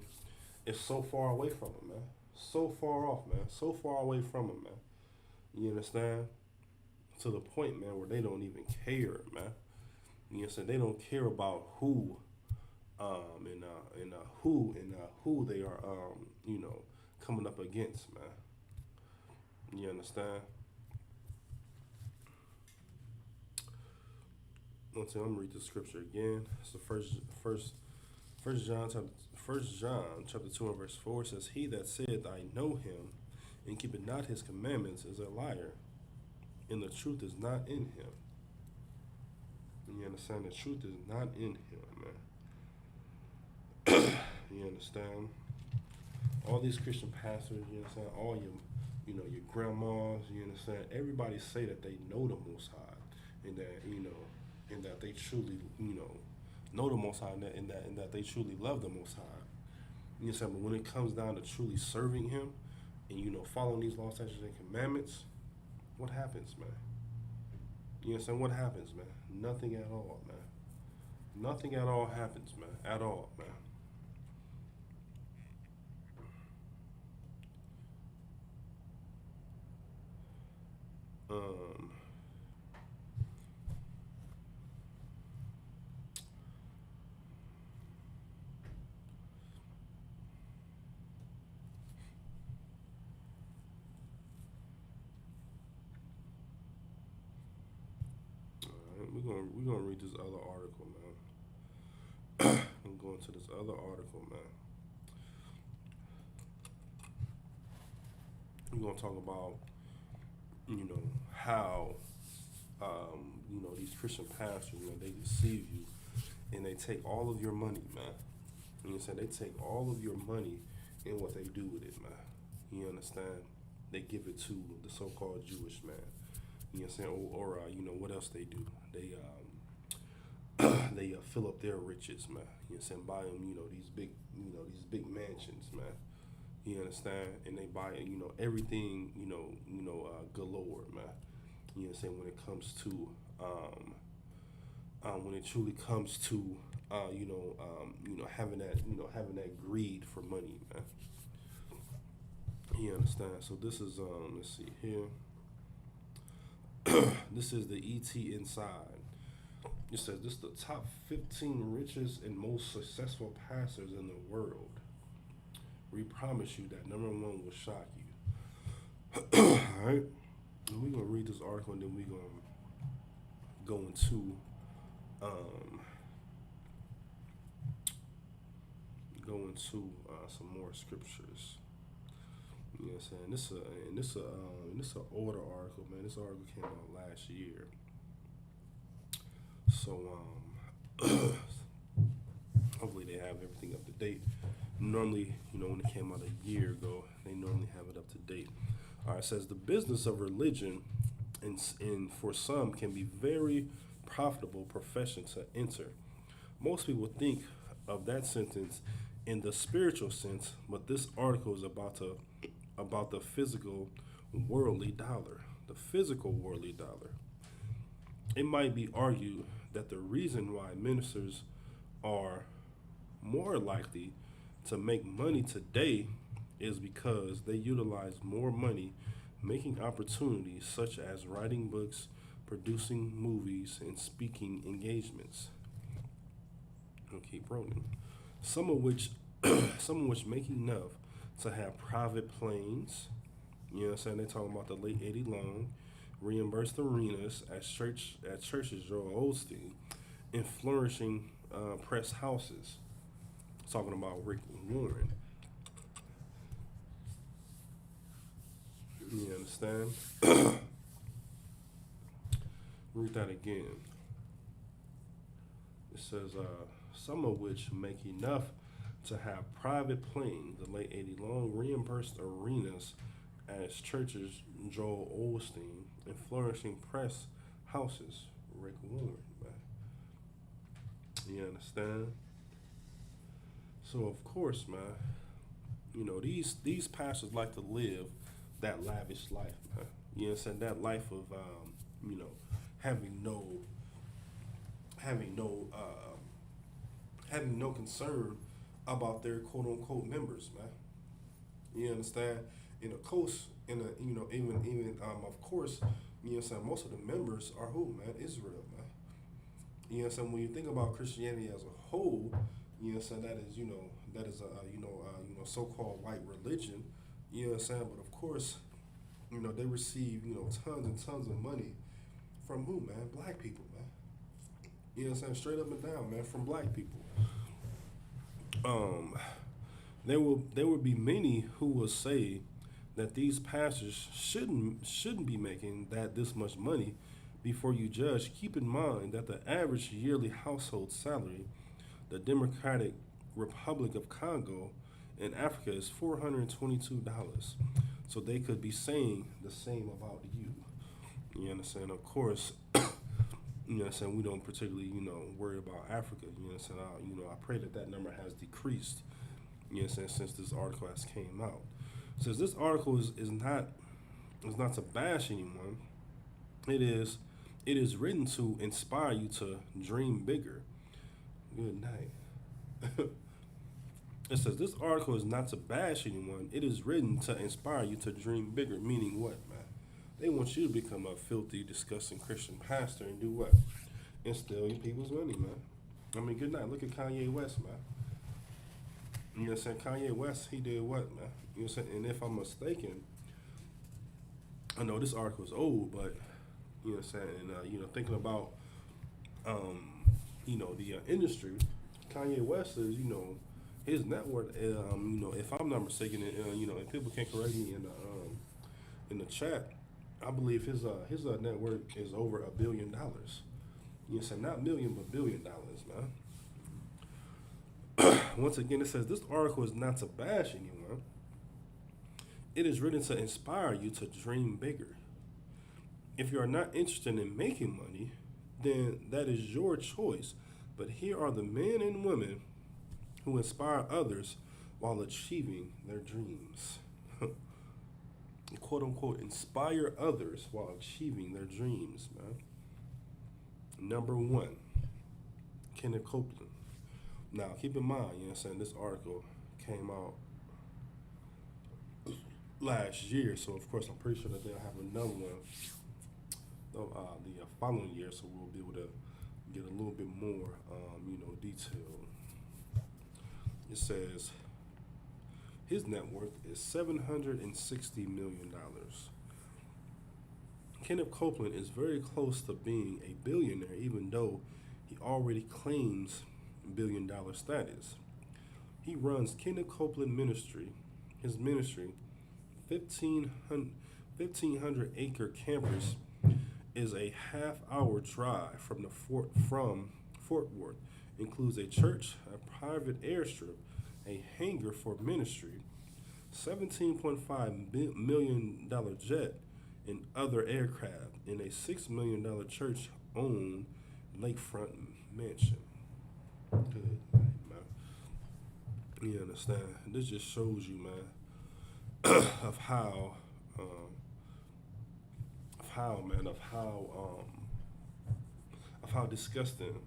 is so far away from them, man. So far off, man. So far away from them, man. You understand? To the point, man, where they don't even care, man. You know what I'm saying? They don't care about who, and who they are, you know, coming up against, man. You understand? Once again, I'm gonna read the scripture again. It's the first John chapter 2 and verse 4. It says, He that saith, I know him, and keepeth not his commandments, is a liar, and the truth is not in him. You understand? The truth is not in him, man. You understand? All these Christian pastors, you understand? All your, you know, your grandmas, you understand? Everybody say that they know the Most High, and that, you know, and that they truly, you know the Most High, and that they truly love the Most High. You know what I'm saying? But when it comes down to truly serving Him, and, you know, following these laws, statutes, and commandments, what happens, man? You know what I'm saying? What happens, man? Nothing at all, man. Nothing at all happens, man. At all, man. gonna read this other article, man. I'm going to this other article, man. We're gonna talk about, how, these Christian pastors, they deceive you, and they take all of your money, man. You know what I'm saying? They take all of your money and what they do with it, man. You understand? They give it to the so-called Jewish man. You know what I'm saying? Or what else they do? They they fill up their riches, man. You know what I'm saying? Buy them, these big mansions, man. You understand? And they buy, everything, galore, man. You know what I'm saying? When it comes to, when it truly comes to, having that greed for money, man. You understand? So this is, let's see here. This is the ET Inside. It says this is the top 15 richest and most successful pastors in the world. We promise you that number one will shock you. Alright? We're going to read this article and then we're going to go into some more scriptures. You know what I'm saying? This is an older article, man. This article came out last year. So hopefully they have everything up to date. Normally, when it came out a year ago, they normally have it up to date. All right, it says the business of religion and for some can be very profitable profession to enter. Most people think of that sentence in the spiritual sense, but this article is about the physical worldly dollar, the physical worldly dollar. It might be argued that the reason why ministers are more likely to make money today is because they utilize more money making opportunities such as writing books, producing movies, and speaking engagements. I'll keep rolling. Some of which make enough to have private planes. You know what I'm saying? They're talking about the late Eddie Long, reimbursed arenas at churches Joel Osteen, and flourishing press houses. Talking about Rick Warren. You understand? Read that again. It says, some of which make enough to have private planes, the late 80 long reimbursed arenas as churches Joel Osteen, and flourishing press houses, Rick Warren, man. You understand? So of course, man, these pastors like to live that lavish life, man. You know what I'm saying? That life of having no concern about their quote unquote members, man. You understand? And of course, even of course, you know what I'm saying, most of the members are who, man? Israel, man. You know what I'm saying? When you think about Christianity as a whole, you know what I'm saying, that is a so-called white religion, you know what I'm saying? But of course, they receive, tons and tons of money from who, man? Black people, man. You know what I'm saying? Straight up and down, man, from black people. There will be many who will say that these pastors shouldn't be making this much money. Before you judge, keep in mind that the average yearly household salary, the Democratic Republic of Congo in Africa, is $422. So they could be saying the same about you. You understand? Of course, you know what I'm saying, we don't particularly, worry about Africa. You know what I'm saying? I pray that number has decreased, you know what I'm saying, since this article has came out. Since this article is not to bash anyone, it is written to inspire you to dream bigger. Good night. It says this article is not to bash anyone. It is written to inspire you to dream bigger. Meaning what, man? They want you to become a filthy, disgusting Christian pastor and do what? And steal your people's money, man. I mean, good night. Look at Kanye West, man. You know what I'm saying? Kanye West, he did what, man? You know what I'm saying? And if I'm mistaken, I know this article is old, but you know what I'm saying? And thinking about the industry. Kanye West is, his net worth. If I'm not mistaken, if people can correct me in the chat, I believe his net worth is over $1 billion. So not million, but $1 billion, man. Once again, it says this article is not to bash anyone. It is written to inspire you to dream bigger. If you are not interested in making money, then that is your choice. But here are the men and women who inspire others while achieving their dreams. Quote unquote, inspire others while achieving their dreams, man. Number 1, Kenneth Copeland. Now, keep in mind, this article came out last year, so of course I'm pretty sure that they'll have another one the following year, so we'll be able to get a little bit more, detail. It says his net worth is $760 million. Kenneth Copeland is very close to being a billionaire, even though he already claims billion-dollar status. He runs Kenneth Copeland Ministry. His ministry, 1,500-acre campus, is a half-hour drive from Fort Worth. Includes a church, a private airstrip, a hangar for ministry, $17.5 million jet, and other aircraft, and a $6 million church-owned lakefront mansion. Good night, man. You understand? This just shows you, man, of how disgusting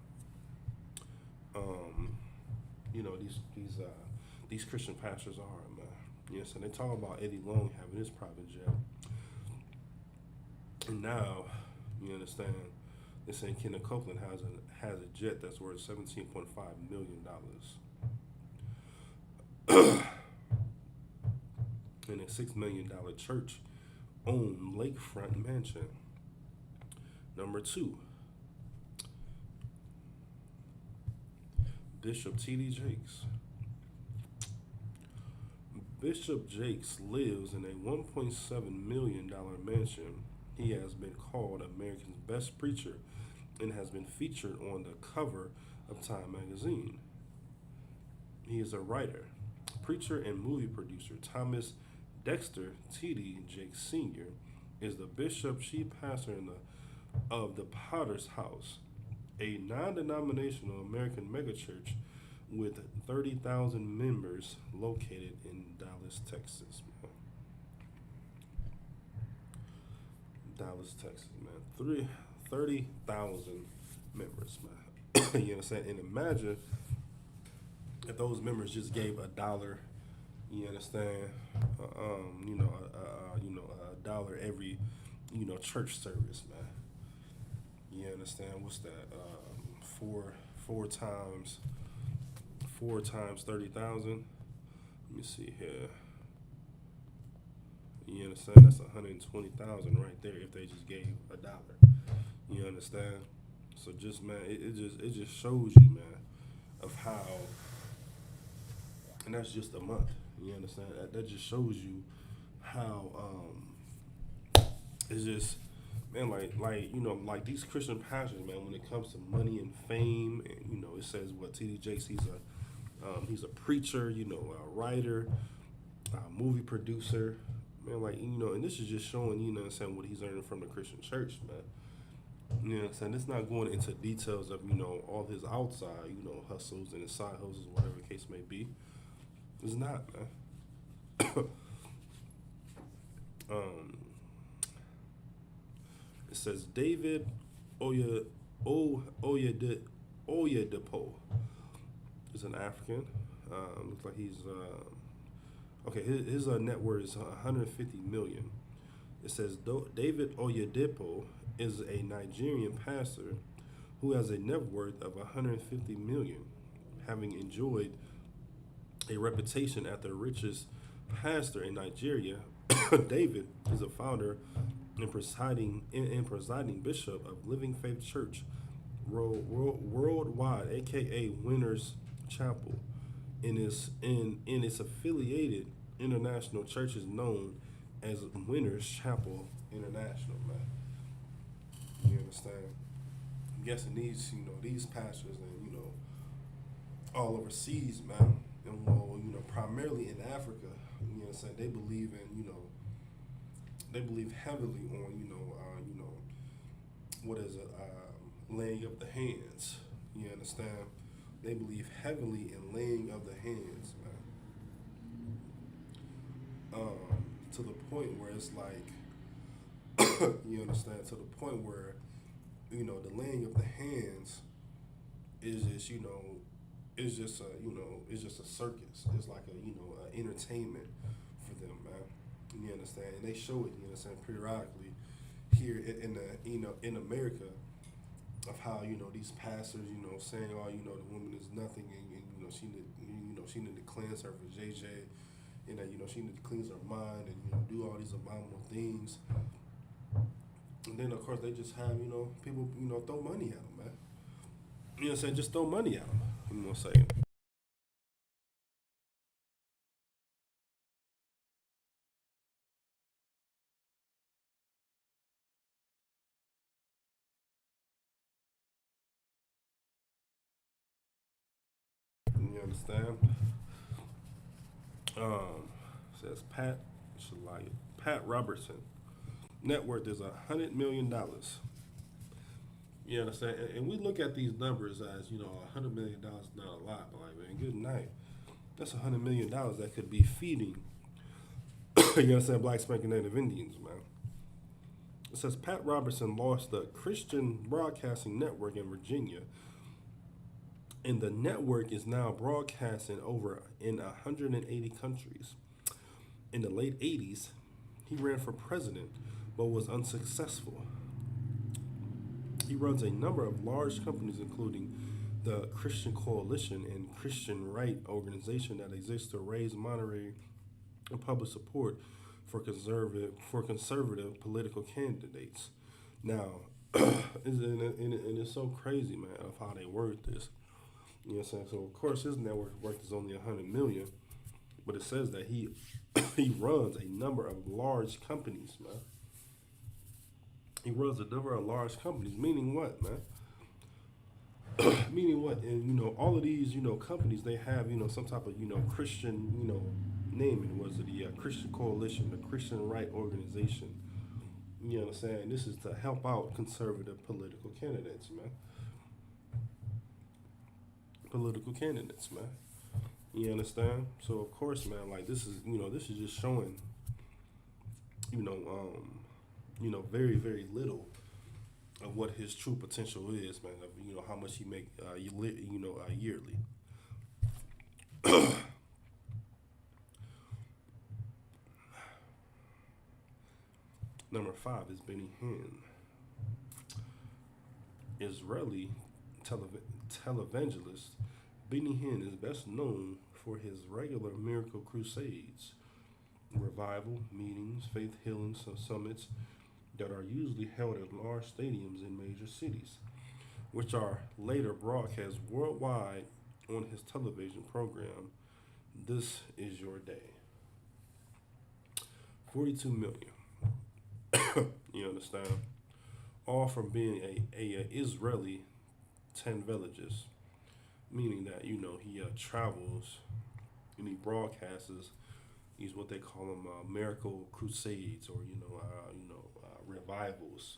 these Christian pastors are, man. Yes, and they talk about Eddie Long having his private jet, and now you understand they're saying Kenneth Copeland has a jet that's worth $17.5 million. And a $6 million church-owned lakefront mansion. Number 2, Bishop T.D. Jakes. Bishop Jakes lives in a $1.7 million mansion. He has been called America's best preacher and has been featured on the cover of Time magazine. He is a writer, preacher, and movie producer. Thomas Dexter T.D. Jakes Sr. is the bishop chief pastor of the Potter's House, a non-denominational American megachurch with 30,000 members located in Dallas, Texas. Dallas, Texas, man. 30,000 members, man. You understand? And imagine if those members just gave $1. You understand? $1 every, church service, man. You understand? What's that? Four times 30,000. Let me see here. You understand? That's 120,000 right there if they just gave $1. You understand? So just, man, it just shows you, man, of how, and that's just a month. You understand? That just shows you how it's just, man, like these Christian pastors, man, when it comes to money and fame, and it says what T.D. Jakes, he's a preacher, a writer, a movie producer, man, and this is just showing, what he's earning from the Christian church, man. You know what I'm saying? It's not going into details of, all his outside, hustles and his side hustles, whatever the case may be. It's not, man. It says David Oyedepo is an African. Looks like he's his net worth is 150 million. It says David Oyedepo is a Nigerian pastor who has a net worth of 150 million, having enjoyed a reputation as the richest pastor in Nigeria. David is a founder and presiding bishop of Living Faith Church Worldwide, aka Winners Chapel, and its affiliated international churches known as Winners Chapel International, man. You understand? I'm guessing these pastors and all overseas, man, and well, primarily in Africa, you know what I'm saying, they believe heavily on, what is it, laying of the hands. You understand? They believe heavily in laying of the hands, man. To the point where it's like, you understand? To the point where, the laying of the hands is just, it's just a circus. It's like a entertainment for them, man. You understand? And they show it, periodically here in America, of how these pastors, saying, oh, the woman is nothing, and she need to cleanse her for JJ, and that she need to cleanse her mind, and do all these abominable things. And then of course they just have people throw money at them, man. You know what I'm saying? Just throw money at them. You know what I'm saying? You understand? Says Pat Robertson. Net worth is $100 million. You understand? And we look at these numbers as, $100 million is not a lot, but like, man, good night. That's $100 million that could be feeding, you understand, black spanking Native Indians, man. It says Pat Robertson lost the Christian Broadcasting Network in Virginia, and the network is now broadcasting over in 180 countries. In the late 80s, he ran for president, but was unsuccessful. He runs a number of large companies, including the Christian Coalition and Christian Right organization that exists to raise monetary and public support for conservative political candidates. Now, and it's so crazy, man, of how they word this. You know what I'm saying? So of course his network worth is only $100 million, but it says that he runs a number of large companies, man. He runs a number of large companies, meaning what, man? Meaning what? And all of these, companies, they have, some type of, Christian, naming. Was it the Christian Coalition, the Christian Right organization? You understand? This is to help out conservative political candidates, man. Political candidates, man. You understand? So of course, man, like this is just showing, very, very little of what his true potential is, man. Of how much he make, yearly. Number 5 is Benny Hinn. Israeli televangelist Benny Hinn is best known for his regular miracle crusades, revival meetings, faith healing summits that are usually held at large stadiums in major cities, which are later broadcast worldwide on his television program, This Is Your Day. 42 million. You understand? All from being a Israeli televangelist, meaning that he travels and he broadcasts these what they call them miracle crusades, or revivals,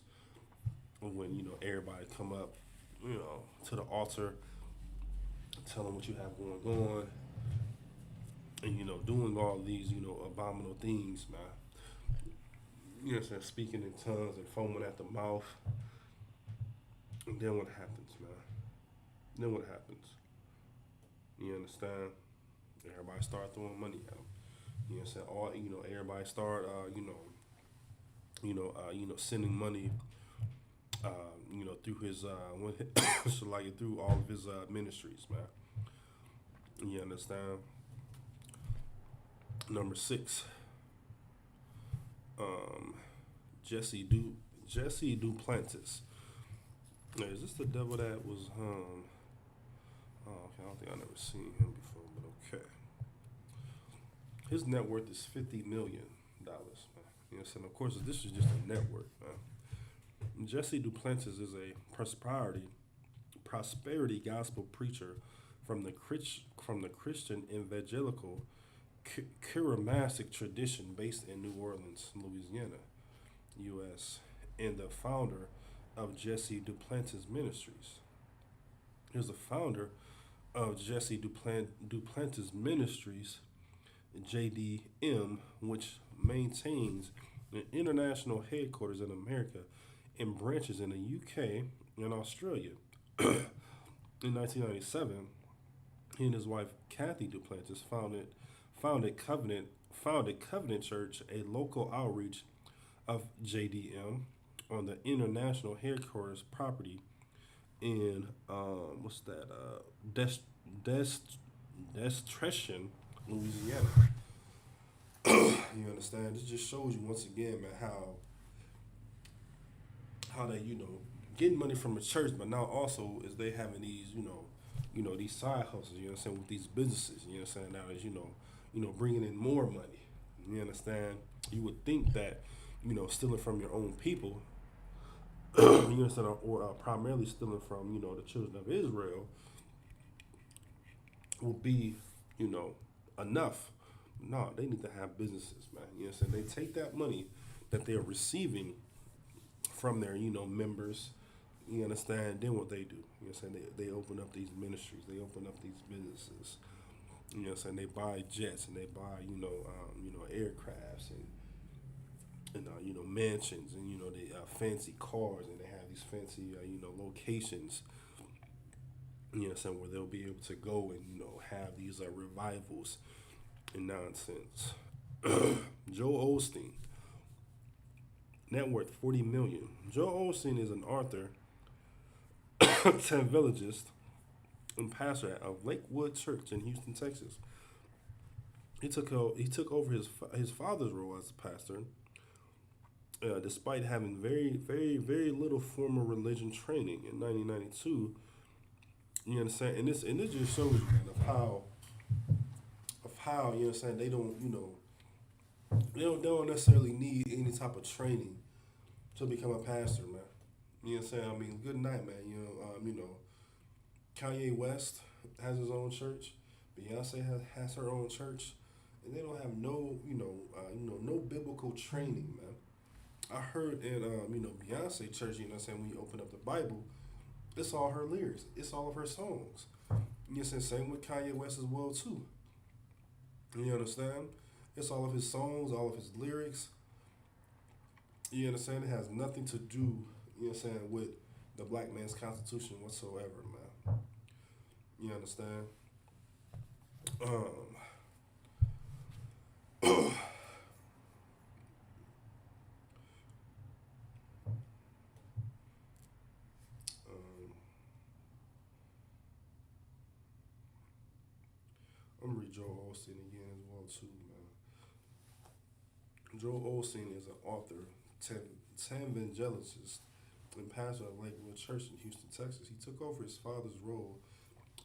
when everybody come up to the altar, tell them what you have going on, and doing all these abominable things, man. You know what I'm saying? Speaking in tongues and foaming at the mouth. And then what happens, man? Then what happens? You understand? Everybody start throwing money at them. You know what I'm saying? All everybody start sending money through his through all of his ministries, man. You understand? Number 6. Jesse Duplantis. Now, is this the devil that was oh, okay, I don't think I've never seen him before, but okay. His net worth is $50 million, man. You know what I'm saying? Of course, this is just a network, man. Jesse Duplantis is a prosperity gospel preacher from the Christian evangelical charismatic tradition based in New Orleans, Louisiana, U.S., and the founder of Jesse Duplantis Ministries. He was the founder of Jesse Duplantis Ministries, JDM, which maintains an international headquarters in America and branches in the UK and Australia. In 1997, he and his wife Kathy Duplantis founded Covenant Church, a local outreach of JDM on the international headquarters property in Destrehan, Louisiana. You understand? This just shows you once again, man, how they, getting money from the church, but now also is they having these, these side hustles, you know what I'm saying, with these businesses, you know what I'm saying, now is, bringing in more money. You understand? You would think that, stealing from your own people, you understand, or primarily stealing from, the children of Israel will be, enough. No, they need to have businesses, man. You know what I'm saying? They take that money that they're receiving from their, members, you understand, then what they do. You know what I'm saying? They open up these ministries, they open up these businesses. You know what I'm saying? They buy jets and they buy, aircrafts and mansions and, they fancy cars, and they have these fancy, locations, you know what I'm saying, where they'll be able to go and, have these revivals and nonsense. Joel Osteen, net worth $40 million. Joel Osteen is an author, televangelist, and pastor of Lakewood Church in Houston, Texas. He took over his father's role as a pastor, despite having very, very, very little formal religion training in 1992. You understand? And this just shows you, man, of how you know what I'm saying, they don't necessarily need any type of training to become a pastor, man. You know what I'm saying? I mean, good night, man. Kanye West has his own church. Beyonce has her own church, and they don't have no biblical training, man. I heard in Beyonce church, you know what I'm saying, when you open up the Bible, it's all her lyrics. It's all of her songs. You know what I'm saying? Same with Kanye West as well, too. You understand? It's all of his songs, all of his lyrics. You understand? It has nothing to do, you know what I'm saying, with the black man's constitution whatsoever, man. You understand? I'm gonna read Joel Osteen again as well too, man. Joel Osteen is an author, televangelist, and pastor of Lakewood Church in Houston, Texas. He took over his father's role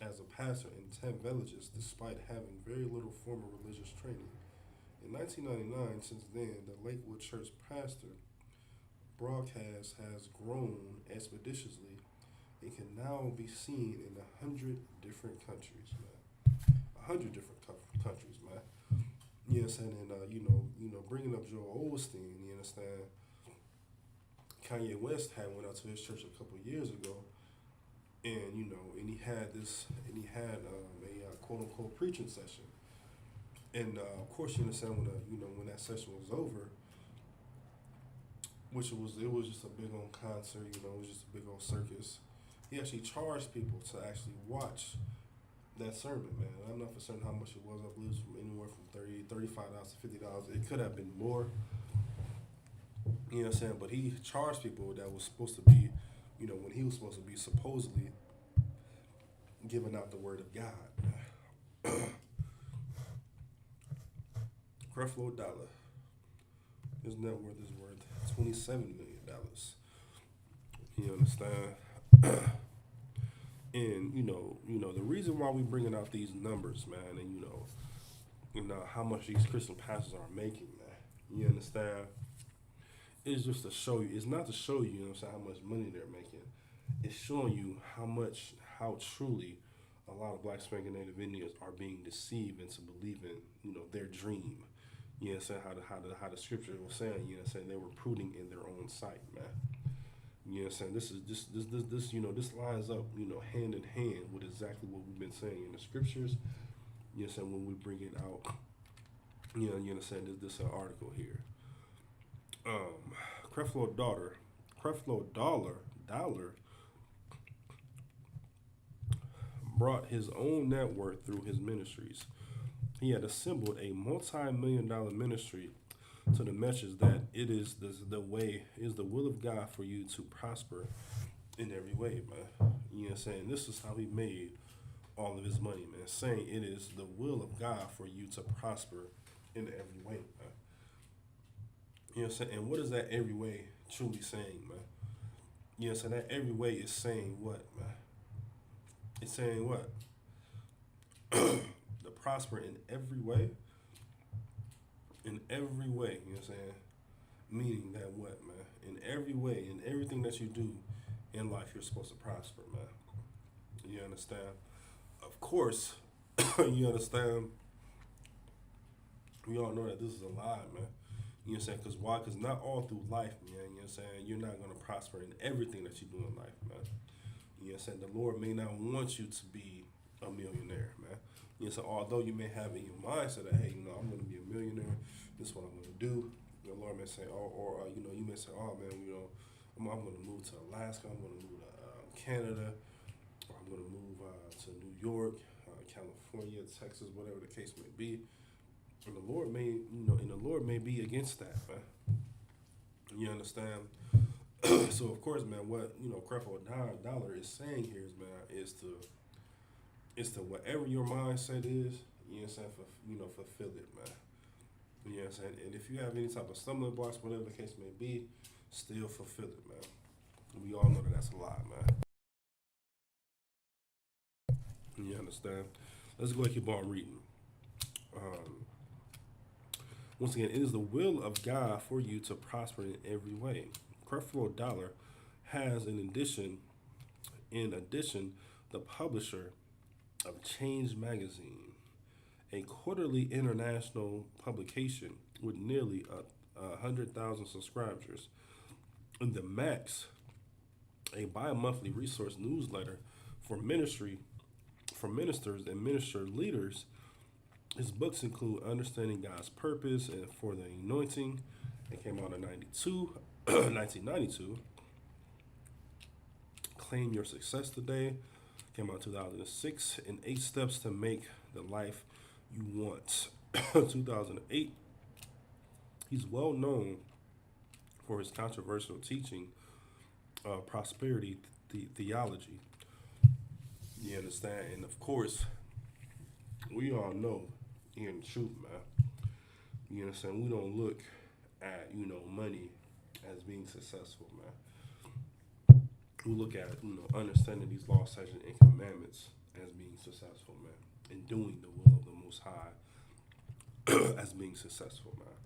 as a pastor and televangelist despite having very little formal religious training. In 1999, since then, the Lakewood Church pastor broadcast has grown expeditiously and can now be seen in 100 different countries, man. 100 different countries, man. You understand? And bringing up Joel Osteen, you understand? Kanye West had went out to his church a couple of years ago, and and he had a quote unquote preaching session, and of course you understand when that session was over, it was just a big old concert, it was just a big old circus. He actually charged people to actually watch that sermon, man. I'm not for certain how much it was. I believe it was from anywhere from $35 to $50. It could have been more. You know what I'm saying? But he charged people that was supposed to be, when he was supposed to be supposedly giving out the word of God. Creflo Dollar. His net worth is worth $27 million. You understand? And the reason why we bringing out these numbers, man, and how much these Christian pastors are making, man. You understand? It's just to show you. It's not to show you, how much money they're making. It's showing you how truly a lot of Black spanking Native Indians are being deceived into believing, their dream. You know what I'm saying? How the scripture was saying, they were prudent in their own sight, man. You know what I'm saying? This lines up, hand in hand with exactly what we've been saying in the scriptures. You know what I'm saying? When we bring it out, you know what I'm saying? This article here. Creflo Dollar brought his own net worth through his ministries. He had assembled a multi-million-dollar ministry to the message that it is the will of God for you to prosper in every way, man. You know what I'm saying? This is how he made all of his money, man. Saying it is the will of God for you to prosper in every way, man. You know what I'm saying? And what is that every way truly saying, man? You know what I'm saying? That every way is saying what, man? It's saying what? To prosper in every way? In every way, you know what I'm saying? Meaning that what, man? In every way, in everything that you do in life, you're supposed to prosper, man. You understand? Of course, you understand? We all know that this is a lie, man. You know what I'm saying? Because why? Because not all through life, man, you know what I'm saying? You're not going to prosper in everything that you do in life, man. You know what I'm saying? The Lord may not want you to be a millionaire, man. You know, so although you may have in your mindset that, hey, I'm going to be a millionaire, this is what I'm going to do. The Lord may say, you may say, oh, man, I'm going to move to Alaska, I'm going to move to Canada, or I'm going to move to New York, California, Texas, whatever the case may be. And the Lord may, be against that, man. You understand? So of course, man, what Creflo Dollar is saying here is to whatever your mindset is, you know what I'm saying, fulfill it, man. You know what I'm saying? And if you have any type of stumbling blocks, whatever the case may be, still fulfill it, man. We all know that that's a lie, man. You understand? Let's go and keep on reading. Once again, it is the will of God for you to prosper in every way. Creflo Dollar has, in addition, the publisher of Change Magazine, a quarterly international publication with nearly 100,000 subscribers, and the Max, a bi-monthly resource newsletter for ministers and minister leaders. His books include Understanding God's Purpose and For the Anointing. It came out in 1992. Claim Your Success Today came out in 2006. And 8 Steps to Make the Life You Want, 2008. He's well known for his controversial teaching, prosperity theology. You understand? And of course, we all know in truth, man. You know what I'm saying? We don't look at, money as being successful, man. We look at, understanding these laws, statutes, and commandments as being successful, man. And doing the will of the Most High as being successful, man.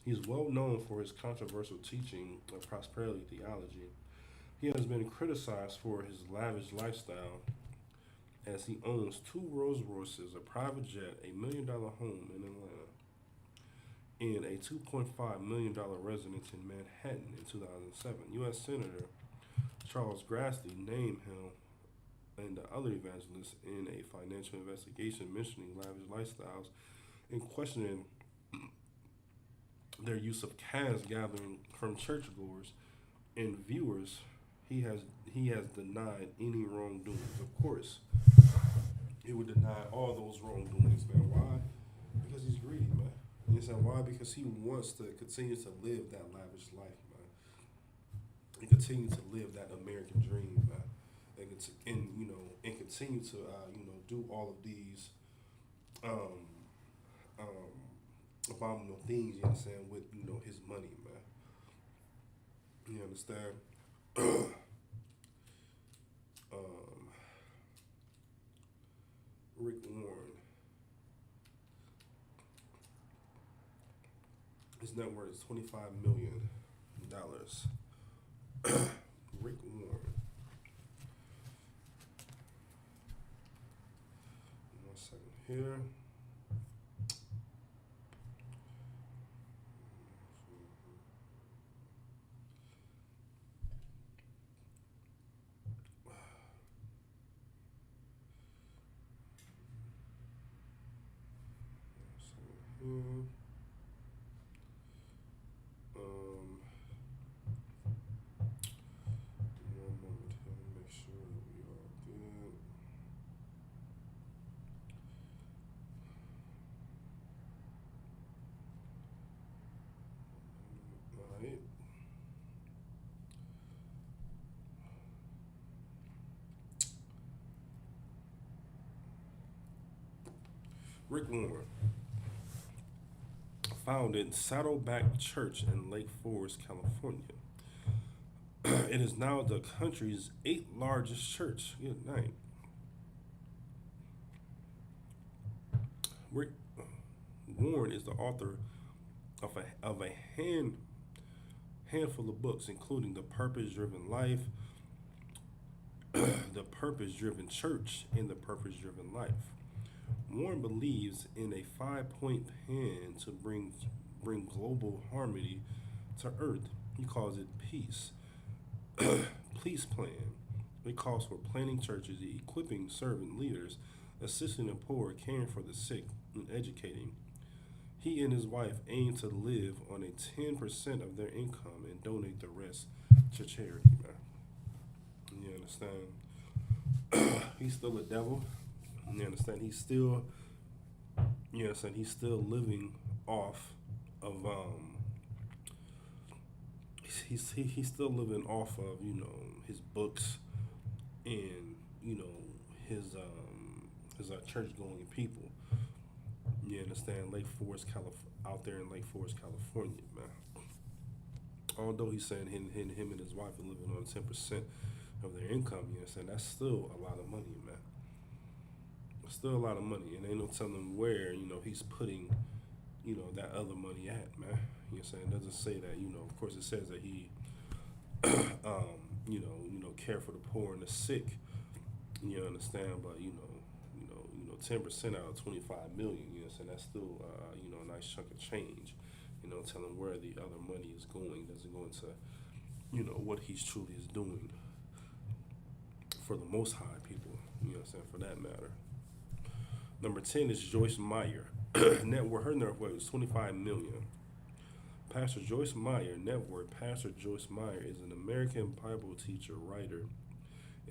He's well known for his controversial teaching of prosperity theology. He has been criticized for his lavish lifestyle, as he owns 2 Rolls Royces, a private jet, $1 million home in Atlanta, and a $2.5 million residence in Manhattan in 2007. U.S. Senator Charles Grassley named him and the other evangelists in a financial investigation mentioning lavish lifestyles and questioning their use of cash gathering from churchgoers and viewers. He has denied any wrongdoings. Of course, he would deny all those wrongdoings, man. Why? Because he's greedy, man. You know why? Because he wants to continue to live that lavish life, man. And continue to live that American dream, man. And continue to do all of these abominable things, you understand, with, you know, his money, man. You understand? Rick Warren. His net worth is $25 million. Rick Warren. One second here. One moment here, make sure that we all good. All right. Rick Warren founded Saddleback Church in Lake Forest, California. It is now the country's 8th largest church. Good night. Rick Warren is the author of a handful of books, including The Purpose-Driven Life, The Purpose-Driven Church, and The Purpose-Driven Life. Warren believes in a 5-point plan to bring global harmony to earth. He calls it peace. Peace plan. It calls for planting churches, equipping servant leaders, assisting the poor, caring for the sick, and educating. He and his wife aim to live on a 10% of their income and donate the rest to charity, man. You understand? He's still a devil. You understand? He's still, you understand? He's still living off of he's still living off of, you know, his books and, you know, his church going people. You understand? Out there in Lake Forest, California, man. Although he's saying him and his wife are living on 10% of their income, you understand? That's still a lot of money, man. Still a lot of money, and ain't no telling where, you know, he's putting, you know, that other money at, man. You know what I'm saying? It doesn't say that, you know, of course it says that he you know, care for the poor and the sick. You understand? But you know, 10% out of 25 million, you know what I'm saying? That's still you know, a nice chunk of change. You know, telling where the other money is going. Doesn't go into, you know, what he's truly is doing for the Most High people, you know what I'm saying, for that matter. Number 10 is Joyce Meyer. Her net worth is $25 million. Pastor Joyce Meyer, net worth. Pastor Joyce Meyer is an American Bible teacher, writer,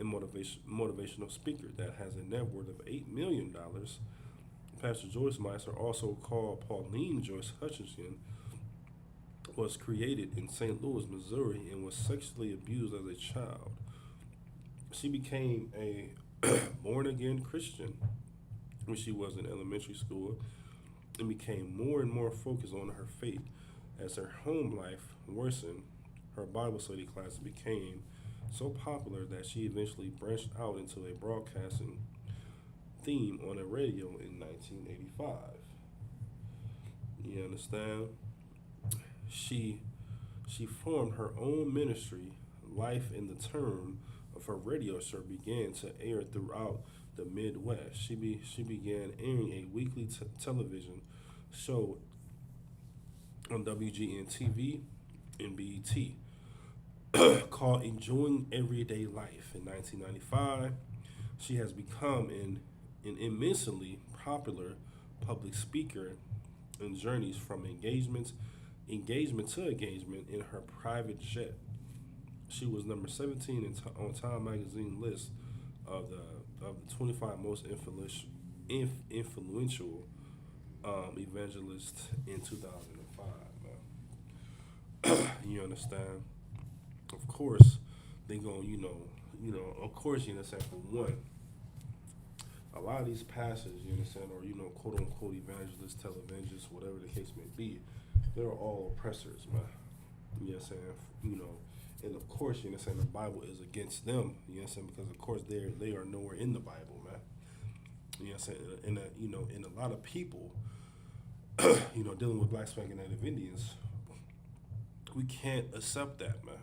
and motivational speaker that has a net worth of $8 million. Pastor Joyce Meyer, also called Pauline Joyce Hutchinson, was created in St. Louis, Missouri, and was sexually abused as a child. She became a born-again Christian when she was in elementary school and became more and more focused on her faith. As her home life worsened, her Bible study classes became so popular that she eventually branched out into a broadcasting theme on a radio in 1985. You understand? She formed her own ministry. Life in the term of her radio show began to air throughout the Midwest. She began airing a weekly television show on WGN-TV and BET called Enjoying Everyday Life. In 1995, she has become an immensely popular public speaker and journeys from engagement to engagement in her private jet. She was number 17 on Time magazine list of the 25 most influential evangelists in 2005. You understand? Of course, they gonna, you know, of course, you understand, for one, a lot of these pastors, you understand, or quote unquote evangelists, televangelists, whatever the case may be, they're all oppressors, man. You know what I'm saying? And of course, you know what I'm saying, the Bible is against them, you know what I'm saying, because of course they are nowhere in the Bible, man. You know what I'm saying? And a lot of people, dealing with Black and Native Indians, we can't accept that, man.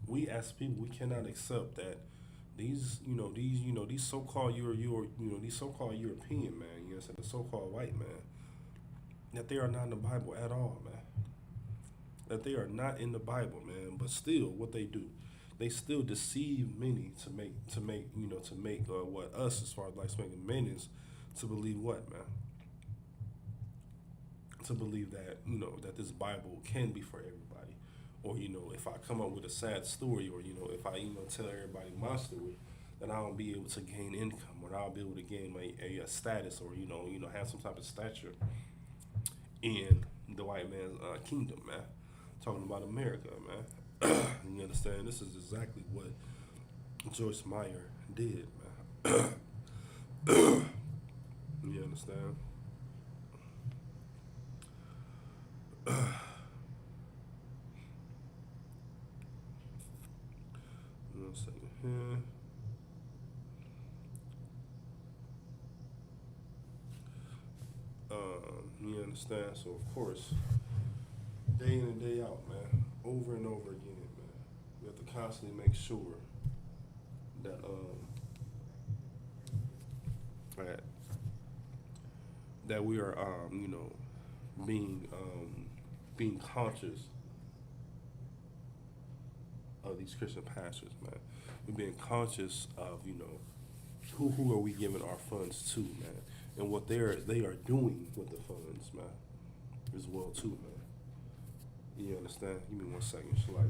We as people, we cannot accept that these so-called these so-called European, man, you know what I'm saying, the so-called white man, that they are not in the Bible at all, man. That they are not in the Bible, man. But still, what they do, they still deceive many to make what us, as far as Black Americans, to believe what, man? To believe that that this Bible can be for everybody, or if I come up with a sad story, or if I tell everybody my story, then I'll be able to gain income, or I'll be able to gain a status, or have some type of stature in the white man's kingdom, man. Talking about America, man. You understand? This is exactly what Joyce Meyer did, man. You understand? One second here. You understand? So of course, day in and day out, man, over and over again, man, we have to constantly make sure that that we are being conscious of these Christian pastors, man. We're being conscious of who are we giving our funds to, man, and what they are doing with the funds, man, as well too, man. You understand? Give me 1 second, Shalai.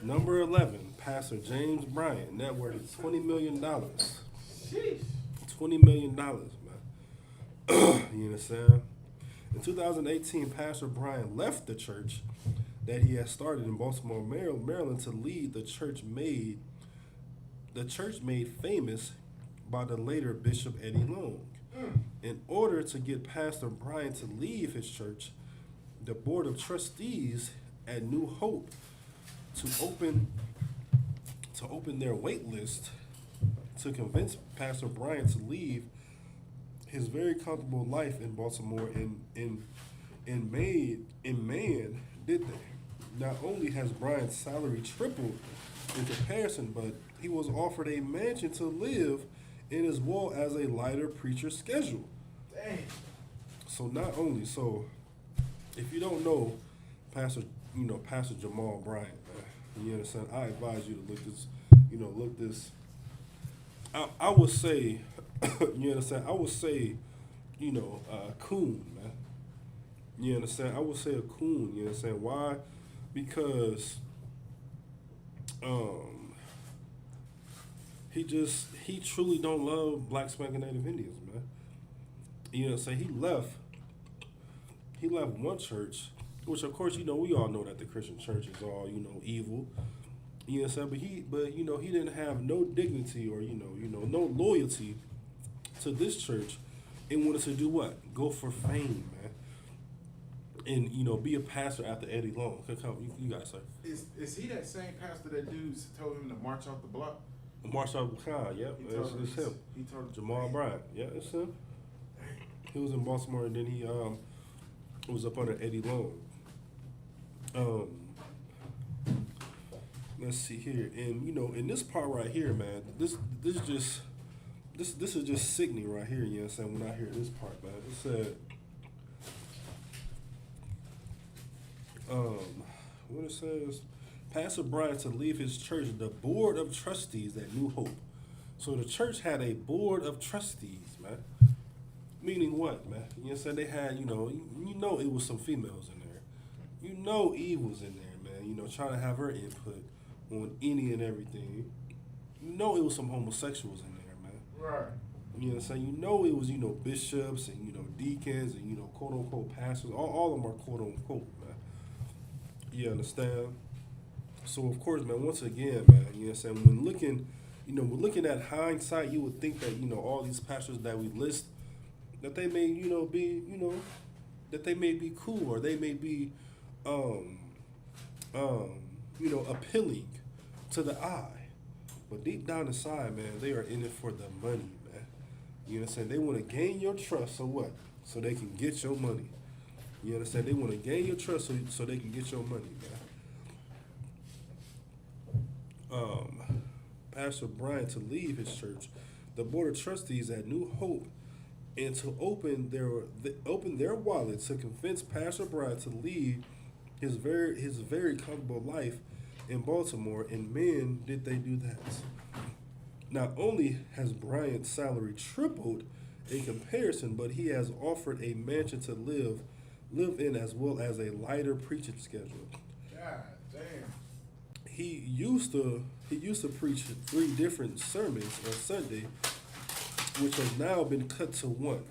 Number 11, Pastor James Bryant, net worth is $20 million. Sheesh. $20 million, man. You understand? In 2018, Pastor Bryant left the church that he had started in Baltimore, Maryland, to lead the church made famous by the later Bishop Eddie Long. In order to get Pastor Bryant to leave his church, the board of trustees at New Hope to open their wait list to convince Pastor Bryant to leave his very comfortable life in Baltimore in Maine did they. Not only has Bryant's salary tripled in comparison, but he was offered a mansion to live in as well as a lighter preacher schedule. Dang. So if you don't know Pastor Jamal Bryant, you understand, I advise you to look this. I would say, you understand, I would say, coon, man. You understand? I would say a coon, you understand? Why? Because he truly don't love Black and Native Indians, man. You know what I'm saying? He left one church, which of course, we all know that the Christian church is all, evil. You know what I'm saying? But he didn't have no dignity or, no loyalty to this church and wanted to do what? Go for fame, man. And, be a pastor after Eddie Long. You guys say. Is he that same pastor that dudes told him to march off the block? Marshall Khan, yep, it's him. He told Jamal Bryant, yeah, it's him. He was in Baltimore, and then he was up under Eddie Long. Let's see here, and in this part right here, man, this is just sickening right here. You know what I'm saying? When I hear this part, man, it said, what it says, Pastor Bryant to leave his church, the board of trustees at New Hope. So the church had a board of trustees, man. Meaning what, man? You know what I'm saying? They had, you know it was some females in there. You know Eve was in there, man. Trying to have her input on any and everything. You know it was some homosexuals in there, man. Right. You know what I'm saying? You know it was, bishops and, deacons and, quote unquote pastors. All of them are quote unquote, man. You understand? So of course, man, once again, man, you know what I'm saying? When looking at hindsight, you would think that, all these pastors that we list, that they may, that they may be cool, or they may be, appealing to the eye. But deep down inside, man, they are in it for the money, man. You know what I'm saying? They want to gain your trust, so what? So they can get your money. You understand? They want to gain your trust so they can get your money, man. Pastor Bryant to leave his church, the board of trustees at New Hope, and to open their wallet to convince Pastor Bryant to leave his very comfortable life in Baltimore. And man, did they do that. Not only has Bryant's salary tripled in comparison, but he has offered a mansion to live in, as well as a lighter preaching schedule. God damn. He used to preach 3 different sermons on Sunday, which has now been cut to 1.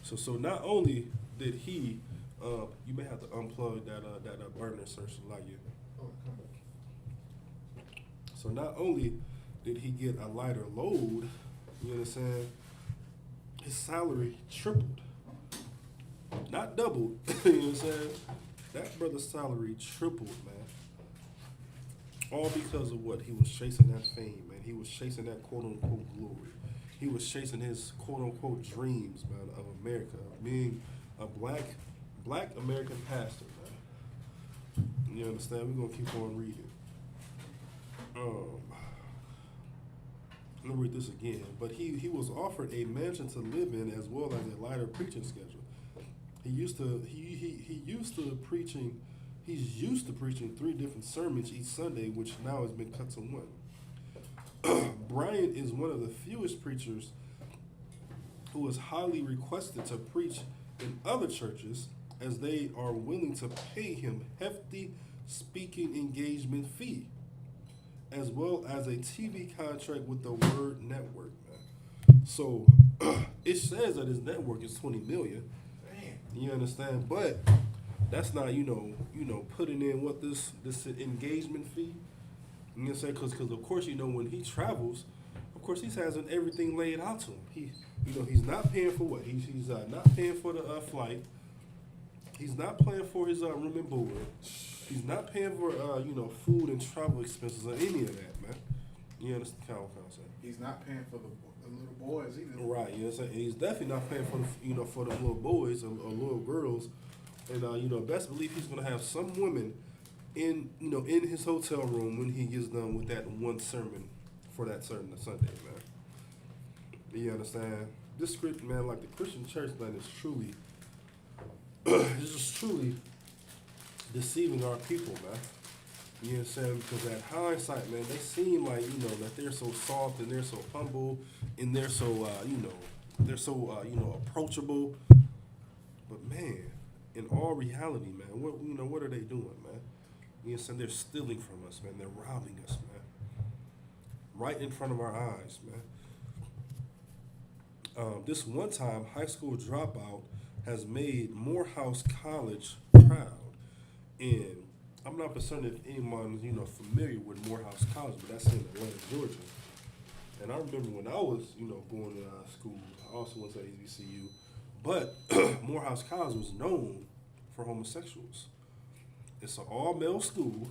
So not only did he, you may have to unplug that burner, Sir Shalaya. So not only did he get a lighter load, you understand, his salary tripled, not doubled. You know what I'm saying? That brother's salary tripled, man. All because of what? He was chasing that fame, man. He was chasing that quote-unquote glory. He was chasing his quote-unquote dreams, man, of America, of being a black American pastor, man. You understand? We're going to keep on reading. Let me read this again. But he was offered a mansion to live in, as well as a lighter preaching schedule. He's used to preaching 3 different sermons each Sunday, which now has been cut to 1. Bryant is one of the fewest preachers who is highly requested to preach in other churches, as they are willing to pay him hefty speaking engagement fee, as well as a TV contract with the Word Network, man. So it says that his network is $20 million. Damn. You understand? But that's not, putting in what this engagement fee. You know what I'm saying? Because of course, when he travels, of course he's having everything laid out to him. He's not paying for what? He's not paying for the flight. He's not paying for his room and board. He's not paying for food and travel expenses or any of that, man. You understand what I'm saying? He's not paying for the little boys either. Right. You know what I'm saying? And he's definitely not paying for for the little boys or little girls. And best believe he's gonna have some women in his hotel room when he gets done with that one sermon for that certain Sunday, man. You understand? This script, man, like the Christian church, man, is truly, it's just truly deceiving our people, man. You know what I'm saying? Because at hindsight, man, they seem like, that they're so soft and they're so humble and they're so, approachable. But man, in all reality, man, what are they doing, man? You know what I'm saying? They're stealing from us, man. They're robbing us, man. Right in front of our eyes, man. This one time high school dropout has made Morehouse College proud. And I'm not concerned if anyone's, familiar with Morehouse College, but that's in Atlanta, Georgia. And I remember when I was, going to school, I also went to HBCU. But Morehouse College was known for homosexuals. It's an all-male school.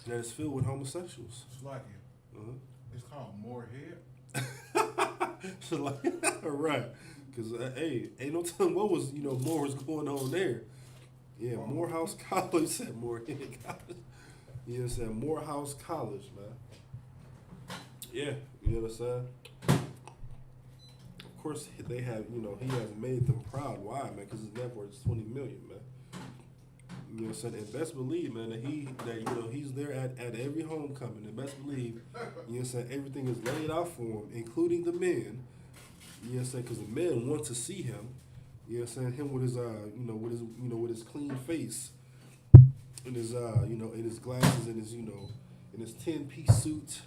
that is filled with homosexuals. It's like it. It's called Moorhead. So like, right. Because, hey, ain't no telling what was, more was going on there. Yeah, Morehouse College said Moorhead College. You know what I'm saying? Morehouse College, man. Yeah, you know what I'm saying? Of course, they have, he has made them proud. Why, man? Because his net worth is $20 million, man. You know what I'm saying? And best believe, man, that he's there at every homecoming. And best believe, you know what I'm saying, everything is laid out for him, including the men. You know what I'm saying? Because the men want to see him. You know what I'm saying? Him with his with his clean face, and his in his glasses, and his in his 10-piece suit.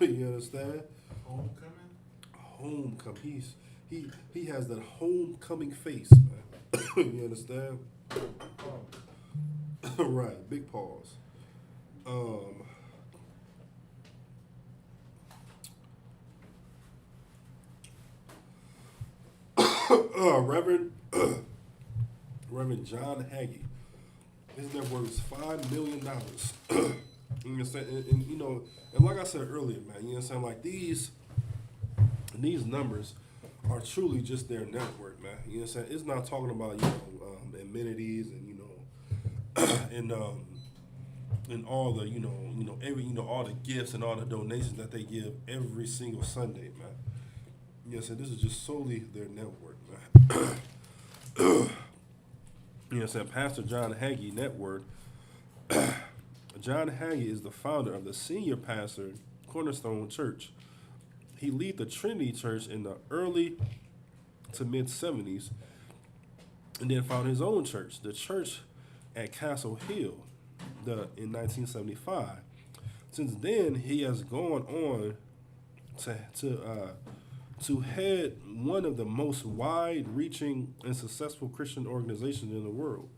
You understand? Homecoming. He has that homecoming face, man. You understand? Right, big pause. Reverend John Hagee. His net worth is $5 million. You know what I'm saying? And like I said earlier, man, you know what I'm saying? Like these numbers are truly just their network, man. You know what I'm saying? It's not talking about, amenities and, and all the, all the gifts and all the donations that they give every single Sunday, man. You know what I'm saying? This is just solely their network, man. You know what I'm saying? Pastor John Hagee, net worth. John Hagee is the founder of the senior pastor, Cornerstone Church. He led the Trinity Church in the early to mid-70s and then founded his own church, the church at Castle Hill, in 1975. Since then, he has gone on to head one of the most wide-reaching and successful Christian organizations in the world,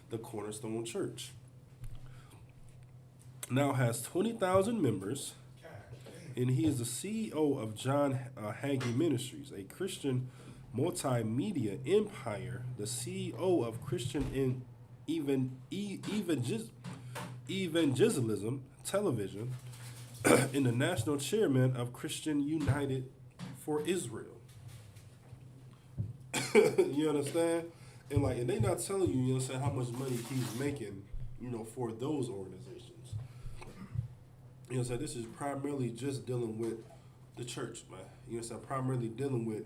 the Cornerstone Church. Now has 20,000 members, and he is the CEO of John Hagee Ministries, a Christian multimedia empire, the CEO of Christian Evangelism Television, and the national chairman of Christian United for Israel. You understand? And they not telling you, you know what I'm saying, how much money he's making, for those organizations. You know what I'm saying? This is primarily just dealing with the church, man. You know what I'm saying? Primarily dealing with,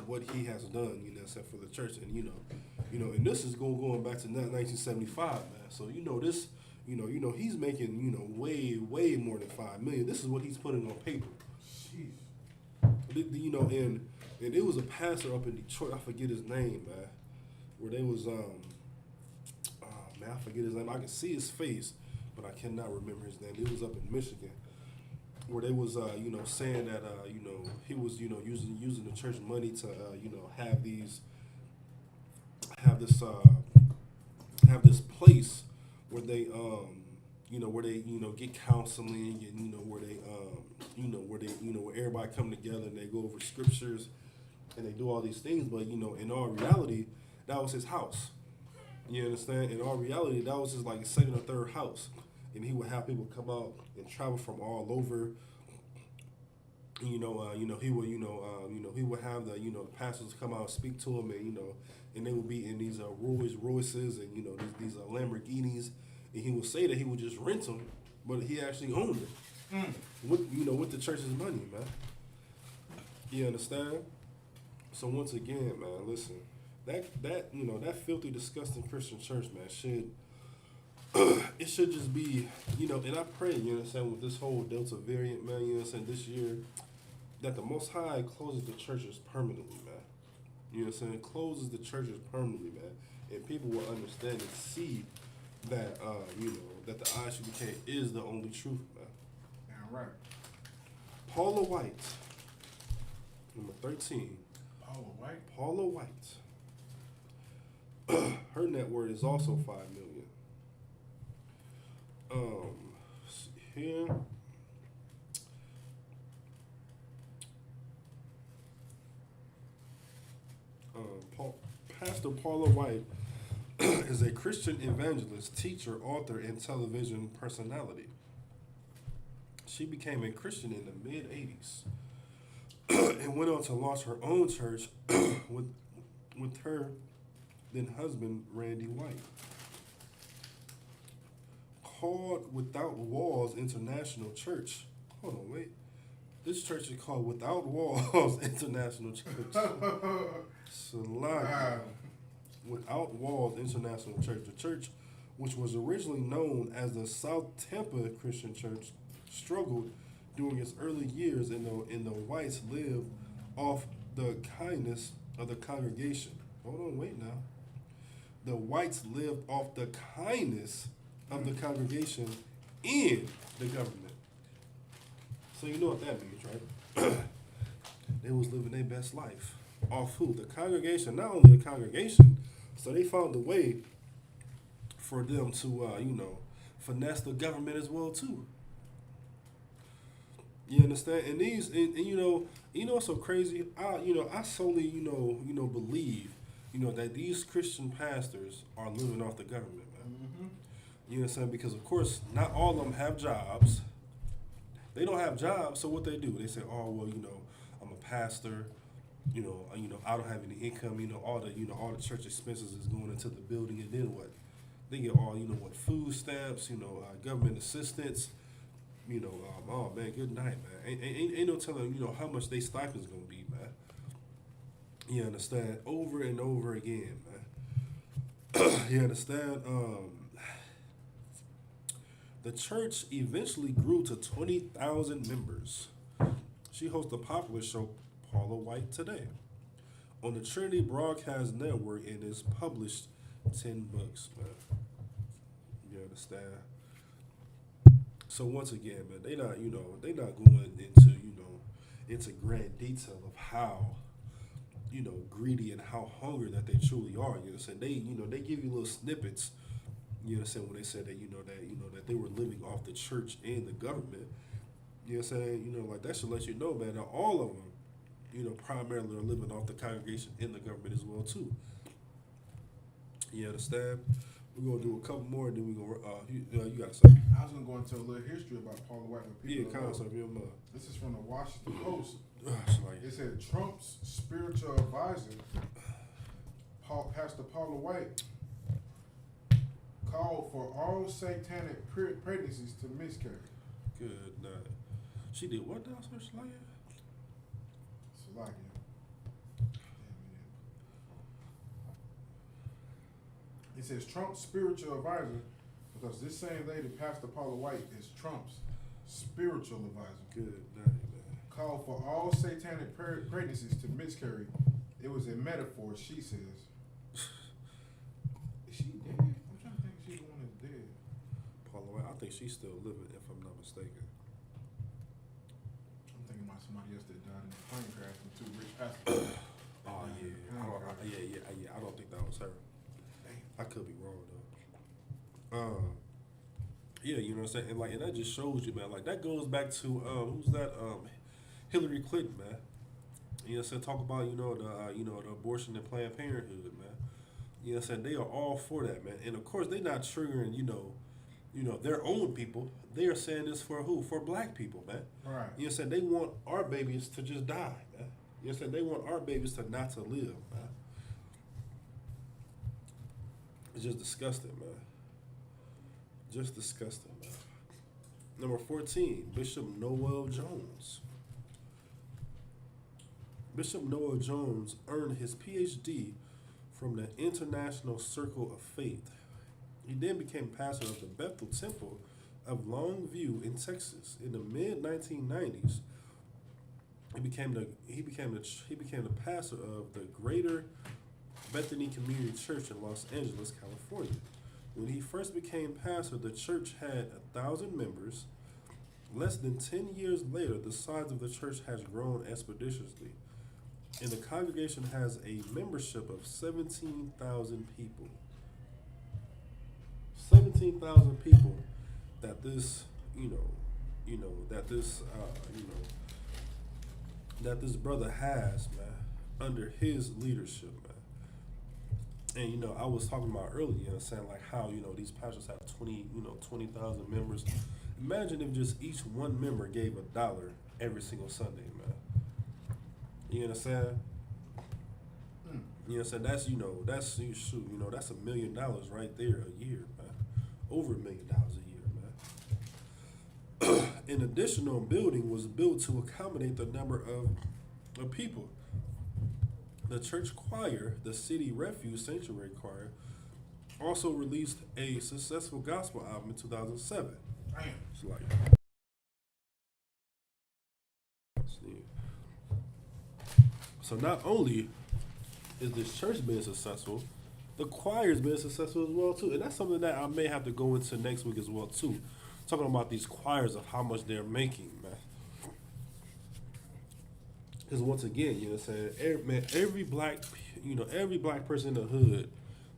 what he has done, you know what I'm saying, for the church. And, and this is going back to 1975, man. So, this, he's making, way, way more than $5 million. This is what he's putting on paper. Jeez. And it was a pastor up in Detroit, I forget his name, man, where they was, I forget his name. I can see his face, but I cannot remember his name. It was up in Michigan, where they was, saying that, he was, using the church money to, have this place where they, get counseling and, where everybody come together and they go over scriptures and they do all these things. But, in all reality, that was his house. You understand? In all reality, that was his like second or third house. And he would have people come out and travel from all over. He would have the pastors come out and speak to him, and they would be in these Rolls Royces and these Lamborghinis, and he would say that he would just rent them, but he actually owned it with the church's money, man. You understand? So once again, man, listen, that filthy, disgusting Christian church, man, it should just be, and I pray, you know what I'm saying, with this whole Delta variant, man, you know what I'm saying, this year, that the Most High closes the churches permanently, man. You know what I'm saying? Closes the churches permanently, man. And people will understand and see that, that the ISUPK is the only truth, man. Yeah, right. Paula White, number 13. Paula White. Her net worth is also $5 million. Here. Pastor Paula White is is a Christian evangelist, teacher, author, and television personality. She became a Christian in the mid-'80s and went on to launch her own church with her then husband, Randy White. Called Without Walls International Church. Hold on, wait. This church is called Without Walls International Church. Salami. Without Walls International Church. The church, which was originally known as the South Tampa Christian Church, struggled during its early years, and the Whites lived off the kindness of the congregation. Hold on, wait now. The Whites lived off the kindness of the congregation and the government. So you know what that means, right? They was living their best life off who? The congregation. Not only the congregation, so they found a way for them to, finesse the government as well too. You understand? And these, and what's so crazy? I solely, believe, that these Christian pastors are living off the government, man. Mm-hmm. You know what I'm saying? Because of course, not all of them have jobs. They don't have jobs, so what they do? They say, "Oh, well, I'm a pastor. I don't have any income. All the church expenses is going into the building, and then what? They get all, food stamps, government assistance." Oh man, good night, man. Ain't no telling, how much they stipend's gonna be, man. You understand? Over and over again, man. You understand? The church eventually grew to 20,000 members. She hosts the popular show Paula White Today on the Trinity Broadcast Network and is published 10 books, man. You understand? So once again, man, they not going into grand detail of how, greedy and how hungry that they truly are. You know what I'm saying? They give you little snippets. You know what I'm saying, when they said that, that they were living off the church and the government. You know what I'm saying? Like that should let you know, man, that all of them, primarily are living off the congregation and the government as well too. You understand? We're gonna do a couple more, and then we're gonna you got something. I was gonna go into a little history about Paula White. Yeah, concept, your mother. This is from the Washington Post. Like, it said Trump's spiritual advisor, Pastor Paula White, called for all satanic pregnancies to miscarry. Good night. She did what now, sir? Salaya? Salaya. It says Trump's spiritual advisor, because this same lady, Pastor Paula White, is Trump's spiritual advisor. Good night, man. Called for all satanic pregnancies to miscarry. It was a metaphor, she says. Is she dead? I'm trying to think if she's the one that's dead. Paula White, I think she's still living, if I'm not mistaken. I'm thinking about somebody else that died in a plane crash with two rich pastors. Oh, yeah. I don't think that was her. I could be wrong though. Yeah, you know what I'm saying, and that just shows you, man. Like that goes back to who's that? Hillary Clinton, man. You know what I'm saying? Talk about the abortion and Planned Parenthood, man. You know what I'm saying? They are all for that, man. And of course, they're not triggering their own people. They are saying this for who? For black people, man. Right. You know what I'm saying? They want our babies to just die, man. You know what I'm saying? They want our babies to not to live, man. It's just disgusting, man. Just disgusting, man. Number 14, Bishop Noel Jones. Bishop Noel Jones earned his PhD from the International Circle of Faith. He then became pastor of the Bethel Temple of Longview in Texas. In the mid-1990s, he became the pastor of the Greater Bethany Community Church in Los Angeles, California. When he first became pastor, the church had 1,000 members. Less than 10 years later, the size of the church has grown expeditiously, and the congregation has a membership of 17,000 people. 17,000 people that this, that this brother has, man, under his leadership, man. And you know, I was talking about earlier, you know, saying like how you know these pastors have 20,000 members. Imagine if just each one member gave $1 every single Sunday, man. You understand? You know what I'm saying? That's that's that's $1 million right there a year, man. Over $1 million a year, man. An additional building was built to accommodate the number of people. The church choir, the City Refuge Sanctuary Choir, also released a successful gospel album in 2007. Damn. It's like, so not only is this church being successful, the choir's been successful as well too, and that's something that I may have to go into next week as well too. Talking about these choirs of how much they're making, man. Because once again, you know what I'm saying, every black person in the hood, you know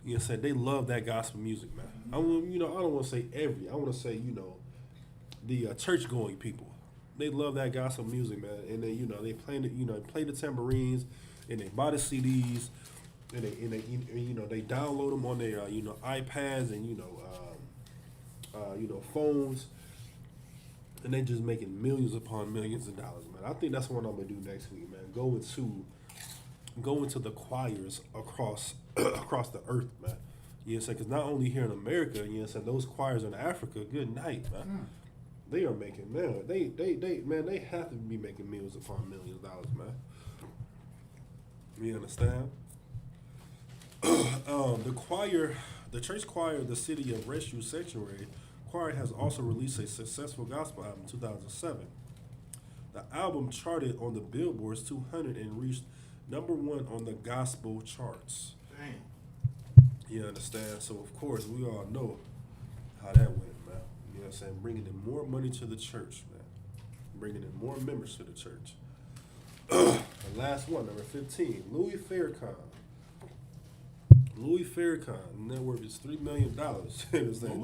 what I'm saying, they love that gospel music, man. I don't want to say every, I want to say, the church going people. They love that gospel music, man, and then they play the tambourines, and they buy the CDs, and they download them on their iPads and phones, and they just making millions upon millions of dollars, man. I think that's what I'm gonna do next week, man. Go into the choirs across the earth, man. You know what I'm saying? Because not only here in America, you know what I'm saying, those choirs in Africa, good night, man. They are making, man, they have to be making millions upon millions of dollars, man. You understand? The church choir, the City of Refuge Sanctuary Choir, has also released a successful gospel album in 2007. The album charted on the Billboard's 200 and reached #1 on the gospel charts. Dang. You understand? So of course we all know how that went, man. You know what I'm saying? Bringing in more money to the church, man. Bringing in more members to the church. The last one, number 15, Louis Farrakhan. Louis Farrakhan, net worth is $3 million. You know what I'm saying?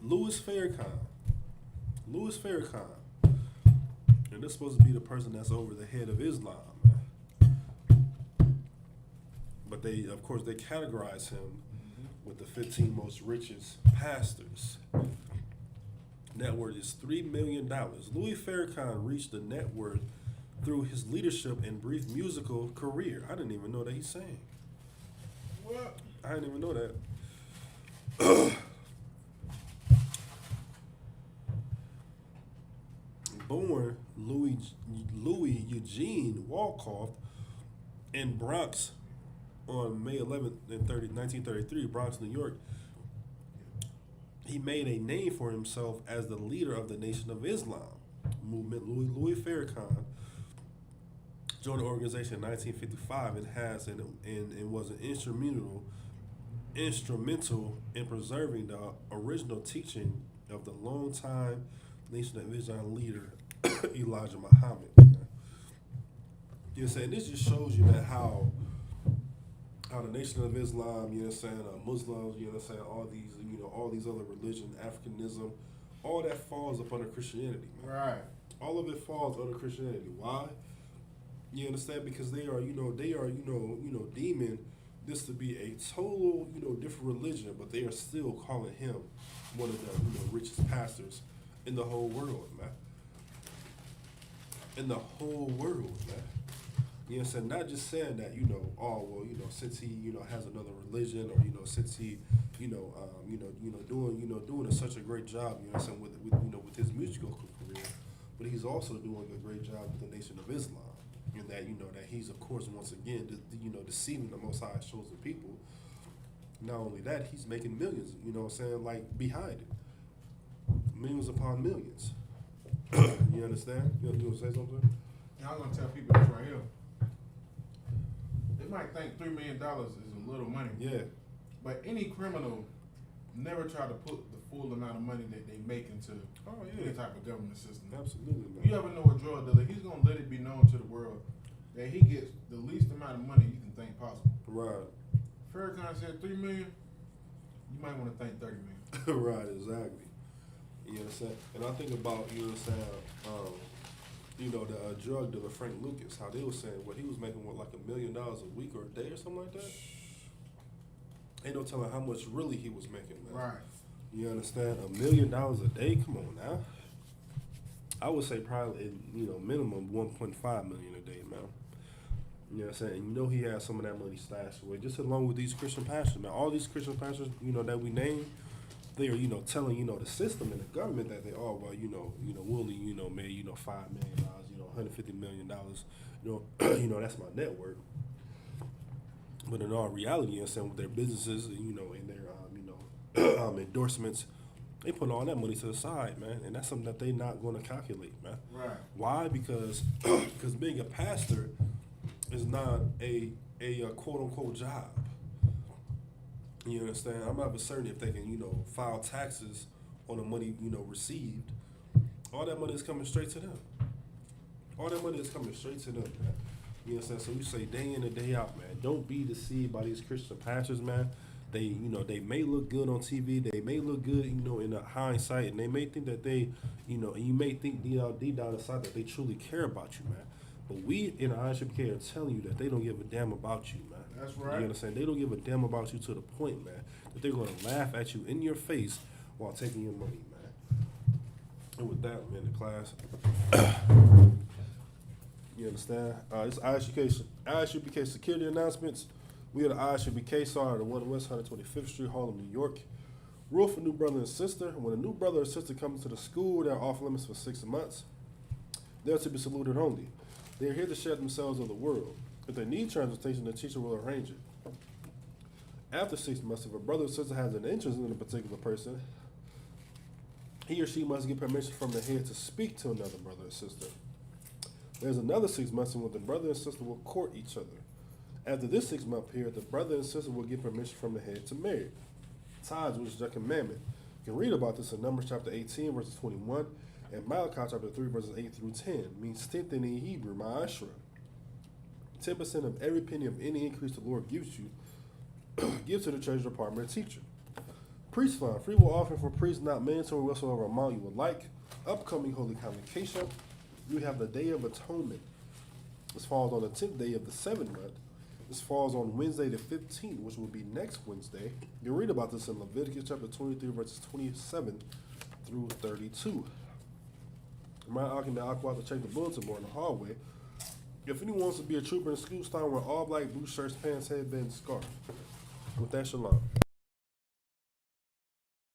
Louis Farrakhan. Louis Farrakhan. And this is supposed to be the person that's over the head of Islam, man. But they categorize him with the 15 most richest pastors. Net worth is $3 million. Louis Farrakhan reached the net worth through his leadership and brief musical career. I didn't even know that he sang. What? I didn't even know that. Born Louis Eugene Walkoff in Bronx on May 11th, 1933, Bronx, New York. He made a name for himself as the leader of the Nation of Islam movement. Louis Farrakhan joined the organization in 1955 and was an instrumental in preserving the original teaching of the longtime Nation of Islam leader Elijah Muhammad. You know what I'm saying? This just shows you, man, how the Nation of Islam, you know what I'm saying, Muslims, you know what I'm saying, all these other religions, Africanism, all that falls up under Christianity, man. Right. All of it falls under Christianity. Why? You understand? Because they are deeming this to be a total, different religion, but they are still calling him one of the, richest pastors in the whole world, man. In the whole world, man. You know what I'm saying? Not just saying that, since he, has another religion, or, since he, doing such a great job, you know what I'm saying, with his musical career, but he's also doing a great job with the Nation of Islam. And that, that he's, of course, once again, deceiving the Most High's chosen people. Not only that, he's making millions, you know what I'm saying, like, behind it. Millions upon millions. You understand? You want to say something? Now I'm going to tell people this right here. They might think $3 million is a little money. Yeah. But any criminal never try to put the full amount of money that they make into any type of government system. Absolutely. If you ever know a drug dealer, he's going to let it be known to the world that he gets the least amount of money you can think possible. Right. Farrakhan said $3 million, you might want to think $30 million. Right, exactly. You know what I'm saying? And I think about, you know what I'm saying, the drug dealer Frank Lucas, how they were saying he was making like $1 million a week or a day or something like that. Ain't no telling how much really he was making, man. Right. You understand? $1 million a day? Come on now. I would say probably, minimum 1.5 million a day, man. You know what I'm saying? And you know he has some of that money stashed away, just along with these Christian pastors, man. All these Christian pastors, that we name, they are, telling, the system and the government that they are, well, Willie, made, $5 million, $150 million, that's my net worth. But in all reality, you know what I'm saying, with their businesses, and their, endorsements, they put all that money to the side, man. And that's something that they not going to calculate, man. Right. Why? Because being a pastor is not a quote unquote job. You understand? I'm not certain if they can, file taxes on the money, received. All that money is coming straight to them. All that money is coming straight to them, man. You know what I'm saying? So we say day in and day out, man. Don't be deceived by these Christian pastors, man. They, they may look good on TV. They may look good, in the hindsight, and they may think that they, and you may think deep down inside that they truly care about you, man. But we in the ISUPK are telling you that they don't give a damn about you, man. That's right. You understand? They don't give a damn about you to the point, man, that they're going to laugh at you in your face while taking your money, man. And with that, man, the class, you understand? This ISUPK security announcements. We are the ISUPK, started at 1 West 125th Street, Harlem, New York. Rule for new brother and sister. When a new brother or sister comes to the school, they're off limits for 6 months. They're to be saluted only. They are here to share themselves of the world. If they need transportation, the teacher will arrange it. After 6 months, if a brother or sister has an interest in a particular person, he or she must get permission from the head to speak to another brother or sister. There's another 6 months in which the brother and sister will court each other. After this 6 month period, the brother and sister will get permission from the head to marry. Tithes, which is a commandment. You can read about this in Numbers chapter 18, verses 21, and Malachi chapter 3, verses 8 through 10. Means tenth in Hebrew, ma'ashra. 10% of every penny of any increase the Lord gives you, gives to the treasury department or teacher. Priest fund, free will offering for priests, not mandatory whatsoever amount you would like. Upcoming Holy Convocation. You have the Day of Atonement. This falls on the 10th day of the 7th month. This falls on Wednesday the 15th, which will be next Wednesday. You can read about this in Leviticus chapter 23, verses 27 through 32. Remind Aki that Aqua to check the bulletin board in the hallway. If anyone wants to be a trooper in school, start wearing all black, blue shirts, pants, headband, scarf. With that, shalom.